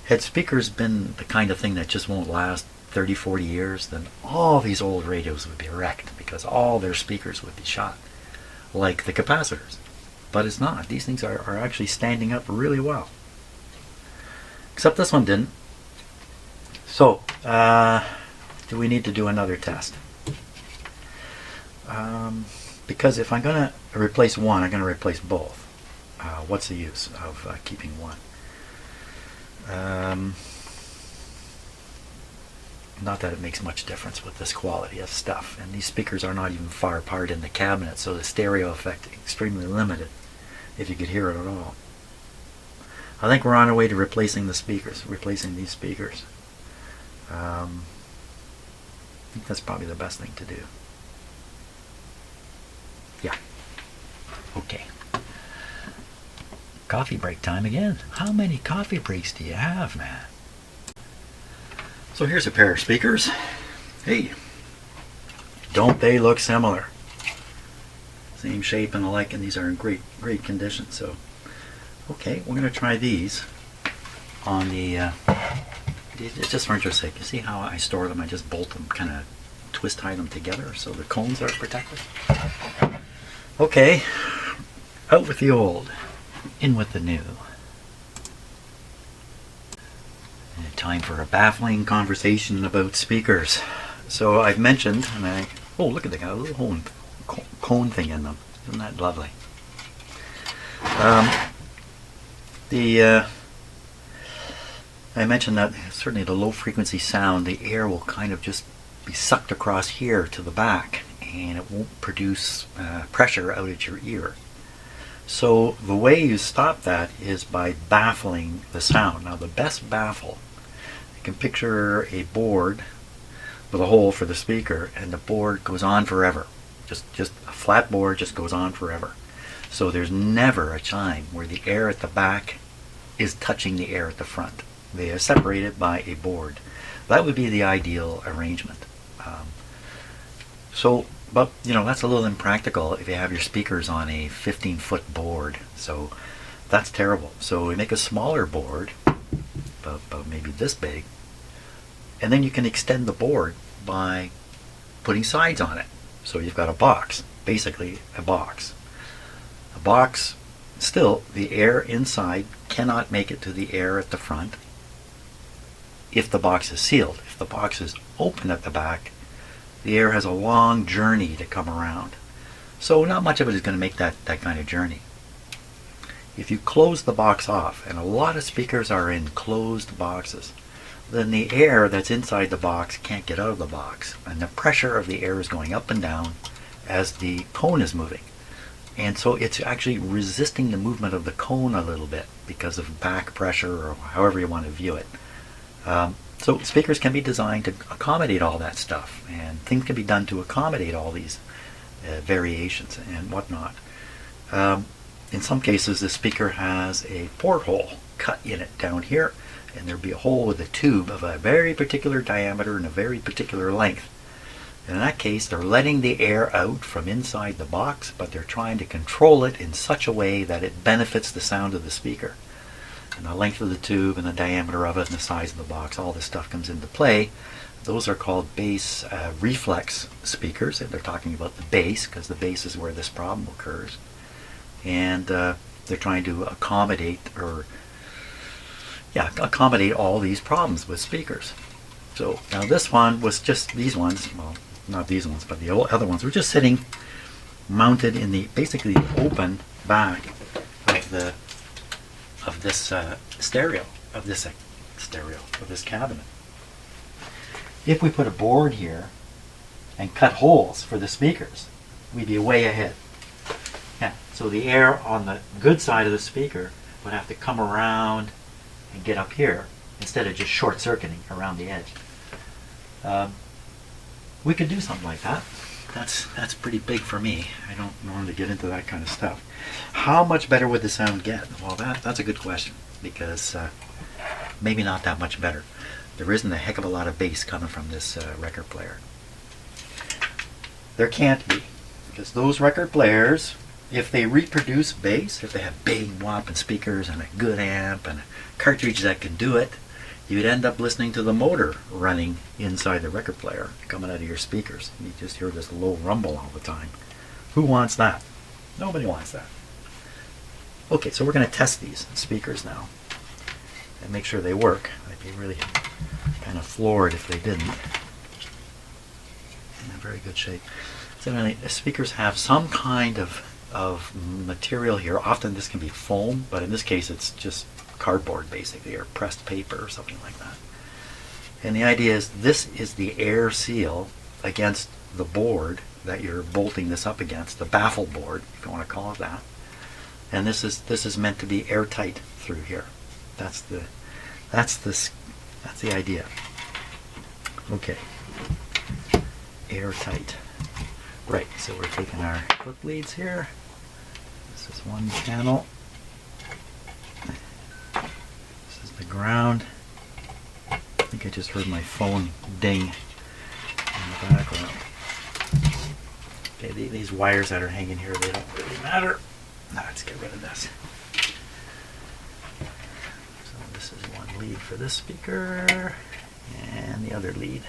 had speakers been the kind of thing that just won't last 30, 40 years, then all these old radios would be wrecked because all their speakers would be shot, like the capacitors. But it's not. These things are actually standing up really well. Except this one didn't. So, do we need to do another test? Because if I'm going to replace one, I'm going to replace both. What's the use of keeping one? Not that it makes much difference with this quality of stuff. And these speakers are not even far apart in the cabinet, so the stereo effect is extremely limited, if you could hear it at all. I think we're on our way to replacing these speakers. I think that's probably the best thing to do. Yeah. Okay. Coffee break time again. How many coffee breaks do you have, man? So here's a pair of speakers. Hey, don't they look similar? Same shape and alike, and these are in great condition. So, okay, we're going to try these on the, it's just for interest's sake. You see how I store them? I just bolt them, kind of twist tie them together so the cones are protected. Okay, out with the old, in with the new. Time for a baffling conversation about speakers. So I've mentioned, oh look at they got a little cone thing in them. Isn't that lovely? I mentioned that certainly the low frequency sound, the air will kind of just be sucked across here to the back, and it won't produce pressure out at your ear. So the way you stop that is by baffling the sound. Now the best baffle, you can picture a board with a hole for the speaker, and the board goes on forever. Just a flat board just goes on forever. So there's never a chime where the air at the back is touching the air at the front. They are separated by a board. That would be the ideal arrangement. But that's a little impractical if you have your speakers on a 15-foot board. So that's terrible. So we make a smaller board, about maybe this big, and then you can extend the board by putting sides on it. So you've got a box, basically a box. A box, still, the air inside cannot make it to the air at the front if the box is sealed. If the box is open at the back, the air has a long journey to come around. So not much of it is going to make that kind of journey. If you close the box off, and a lot of speakers are in closed boxes, then the air that's inside the box can't get out of the box, and the pressure of the air is going up and down as the cone is moving. And so it's actually resisting the movement of the cone a little bit because of back pressure, or however you want to view it. So speakers can be designed to accommodate all that stuff, and things can be done to accommodate all these variations and whatnot. In some cases, the speaker has a porthole cut in it down here, and there'll be a hole with a tube of a very particular diameter and a very particular length. In that case, they're letting the air out from inside the box, but they're trying to control it in such a way that it benefits the sound of the speaker. And the length of the tube and the diameter of it and the size of the box, all this stuff comes into play. Those are called bass reflex speakers, and they're talking about the bass because the bass is where this problem occurs. And they're trying to accommodate all these problems with speakers. So now this one was just these ones, well, not these ones, but the other ones were just sitting mounted in the basically the open back of this cabinet. If we put a board here and cut holes for the speakers, we'd be way ahead. Yeah, so the air on the good side of the speaker would have to come around and get up here instead of just short-circuiting around the edge. We could do something like that. That's pretty big for me. I don't normally get into that kind of stuff. How much better would the sound get? Well, that's a good question, because maybe not that much better. There isn't a heck of a lot of bass coming from this record player. There can't be, because those record players, if they reproduce bass, if they have big whopping speakers and a good amp and a cartridge that can do it, you'd end up listening to the motor running inside the record player coming out of your speakers. You just hear this low rumble all the time. Who wants that? Nobody wants that. Okay, so we're going to test these speakers now and make sure they work. I'd be really kind of floored if they didn't. In very good shape. So speakers have some kind of material here. Often this can be foam, but in this case it's just cardboard basically, or pressed paper or something like that. And the idea is this is the air seal against the board that you're bolting this up against, the baffle board, if you want to call it that. And this is meant to be airtight through here. That's the idea. Okay. Airtight. Right, so we're taking our clip leads here. This is one channel. This is the ground. I think I just heard my phone ding in the background. Okay, these wires that are hanging here, they don't really matter. Now let's get rid of this. So this is one lead for this speaker, and the other lead.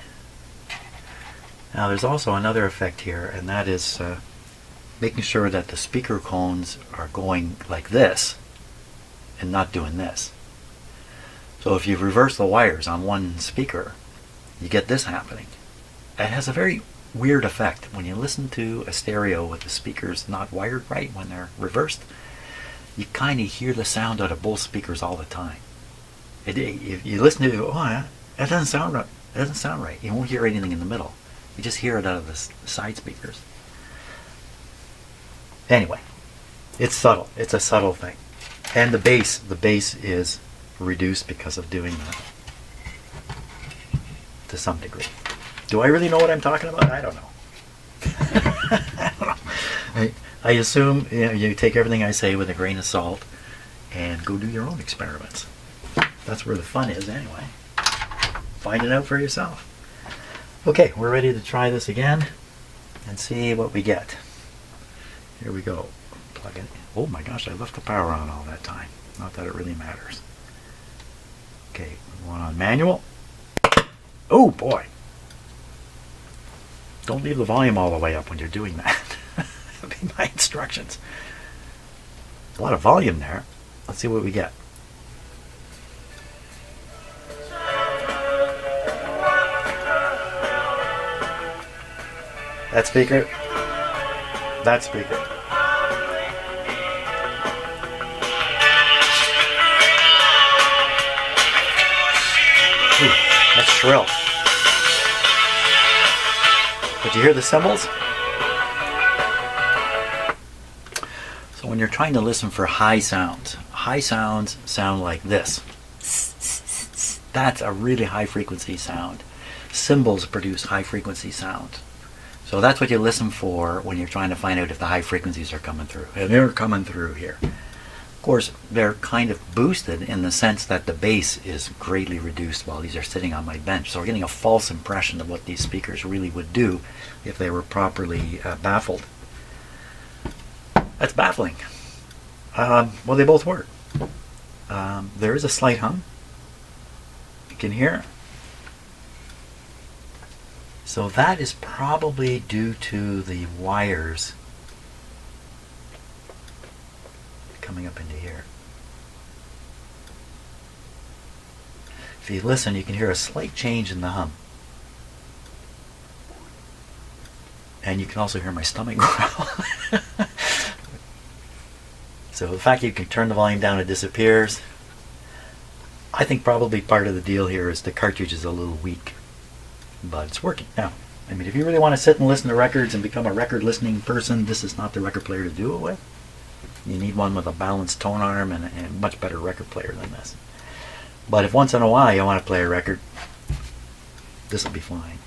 Now there's also another effect here, and that is making sure that the speaker cones are going like this and not doing this. So if you reverse the wires on one speaker, you get this happening. It has a very weird effect. When you listen to a stereo with the speakers not wired right when they're reversed, you kind of hear the sound out of both speakers all the time. If you listen to it, that doesn't sound right. It doesn't sound right. You won't hear anything in the middle. You just hear it out of the side speakers. Anyway, it's subtle. It's a subtle thing. And the bass is reduced because of doing that to some degree. Do I really know what I'm talking about? I don't know. I don't know. I assume you take everything I say with a grain of salt and go do your own experiments. That's where the fun is anyway. Find it out for yourself. Okay, we're ready to try this again and see what we get. Here we go. Plug it in. Oh my gosh, I left the power on all that time. Not that it really matters. Okay, we're going on manual. Oh boy. Don't leave the volume all the way up when you're doing that. That'd be my instructions. A lot of volume there. Let's see what we get. That speaker. That speaker. Ooh. shrill. Did you hear the cymbals? So when you're trying to listen for high sounds sound like this. That's a really high frequency sound. Cymbals produce high frequency sound. So that's what you listen for when you're trying to find out if the high frequencies are coming through. And they're coming through here. Of course, they're kind of boosted in the sense that the bass is greatly reduced while these are sitting on my bench. So we're getting a false impression of what these speakers really would do if they were properly baffled. That's baffling. Well, they both work. There is a slight hum. You can hear. So that is probably due to the wires coming up into here. If you listen, you can hear a slight change in the hum. And you can also hear my stomach growl. So the fact you can turn the volume down, it disappears. I think probably part of the deal here is the cartridge is a little weak. But it's working. Now, I mean, if you really want to sit and listen to records and become a record listening person, this is not the record player to do it with. You need one with a balanced tone arm and a much better record player than this. But if once in a while you want to play a record, this will be fine.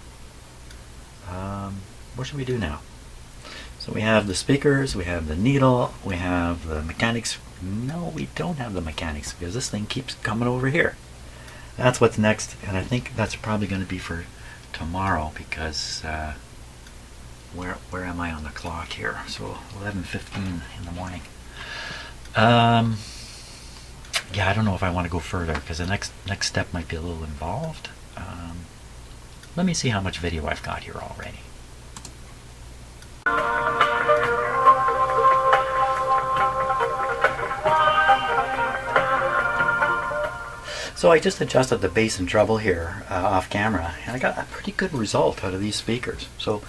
What should we do now? So we have the speakers, we have the needle, we have the mechanics. No, we don't have the mechanics because this thing keeps coming over here. That's what's next, and I think that's probably going to be for tomorrow because where am I on the clock here? So 11:15 in the morning. Yeah, I don't know if I want to go further because the next step might be a little involved. Let me see how much video I've got here already. So I just adjusted the bass and treble here off camera, and I got a pretty good result out of these speakers. So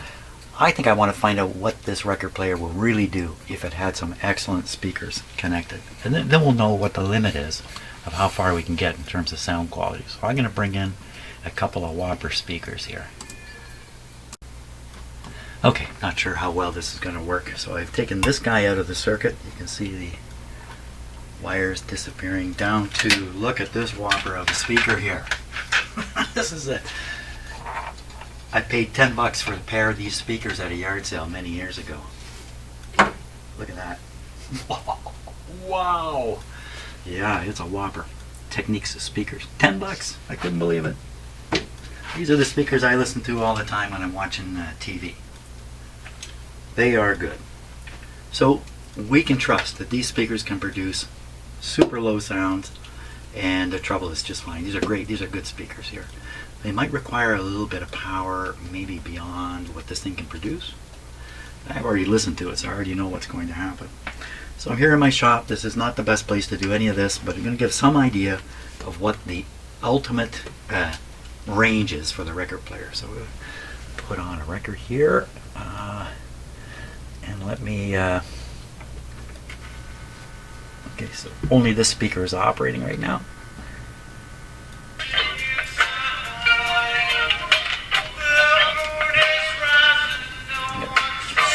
I think I want to find out what this record player will really do if it had some excellent speakers connected. And then we'll know what the limit is of how far we can get in terms of sound quality. So I'm going to bring in a couple of Whopper speakers here. Okay, not sure how well this is going to work. So I've taken this guy out of the circuit. You can see the wires disappearing down to, look at this whopper of a speaker here. This is it. I paid $10 for a pair of these speakers at a yard sale many years ago. Look at that. Wow. Yeah, it's a whopper. Techniques of speakers. $10. I couldn't believe it. These are the speakers I listen to all the time when I'm watching TV. They are good. So we can trust that these speakers can produce super low sounds and the treble is just fine. These are great. These are good speakers here. They might require a little bit of power, maybe beyond what this thing can produce. I've already listened to it, so I already know what's going to happen. So I'm here in my shop. This is not the best place to do any of this, but I'm going to give some idea of what the ultimate range is for the record player. So we'll put on a record here, and let me okay, so only this speaker is operating right now.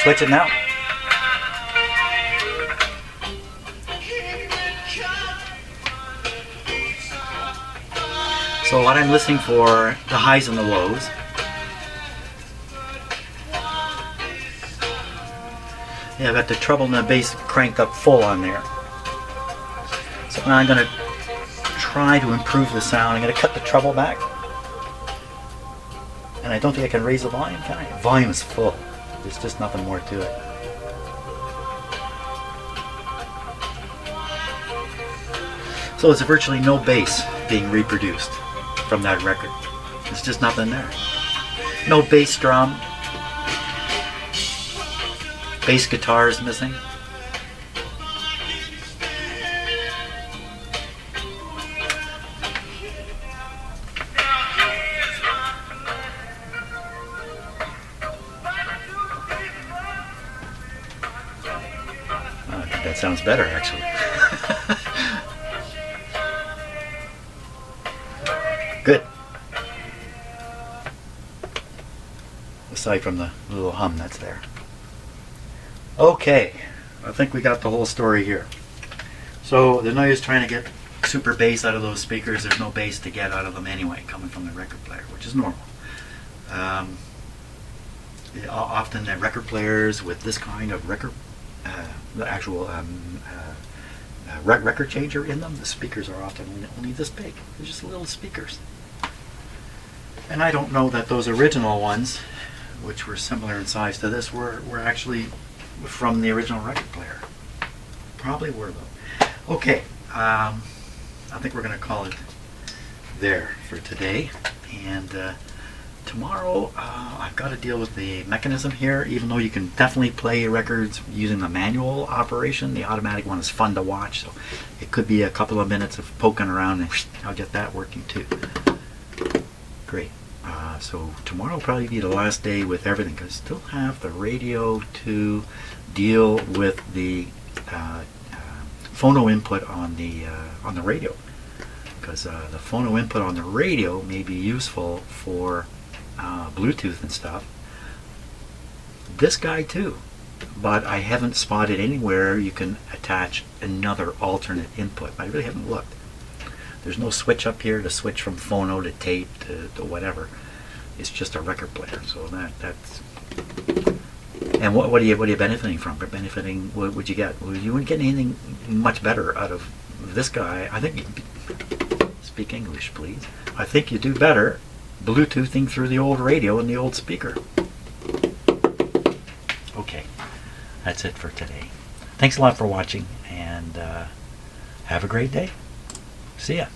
Switch it now. So what I'm listening for, the highs and the lows. Yeah, I've got the treble and the bass cranked up full on there. So now I'm going to try to improve the sound. I'm going to cut the treble back. And I don't think I can raise the volume, can I? Volume is full. There's just nothing more to it. So it's virtually no bass being reproduced from that record. There's just nothing there. No bass drum. Bass guitar is missing. I think that sounds better, actually. Good. aside from the little hum that's there. Okay, I think we got the whole story here. So the no use trying to get super bass out of those speakers. There's no bass to get out of them anyway, coming from the record player, which is normal. Often the record players with this kind of record, the actual record changer in them, the speakers are often only this big. They're just little speakers. And I don't know that those original ones, which were similar in size to this, were actually from the original record player. Probably were though. Okay, I think we're going to call it there for today. And tomorrow I've got to deal with the mechanism here. Even though you can definitely play records using the manual operation, the automatic one is fun to watch. So it could be a couple of minutes of poking around and I'll get that working too. Great. So tomorrow will probably be the last day with everything, because I still have the radio to deal with the phono input on the radio, because the phono input on the radio may be useful for Bluetooth and stuff. This guy too, but I haven't spotted anywhere you can attach another alternate input. I really haven't looked. There's no switch up here to switch from phono to tape to whatever. It's just a record player. So that's. And what are you benefiting from? Benefiting, what would you get? Well, you wouldn't get anything much better out of this guy. I think. Speak English, please. I think you do better Bluetoothing through the old radio and the old speaker. Okay, that's it for today. Thanks a lot for watching, and have a great day. See ya.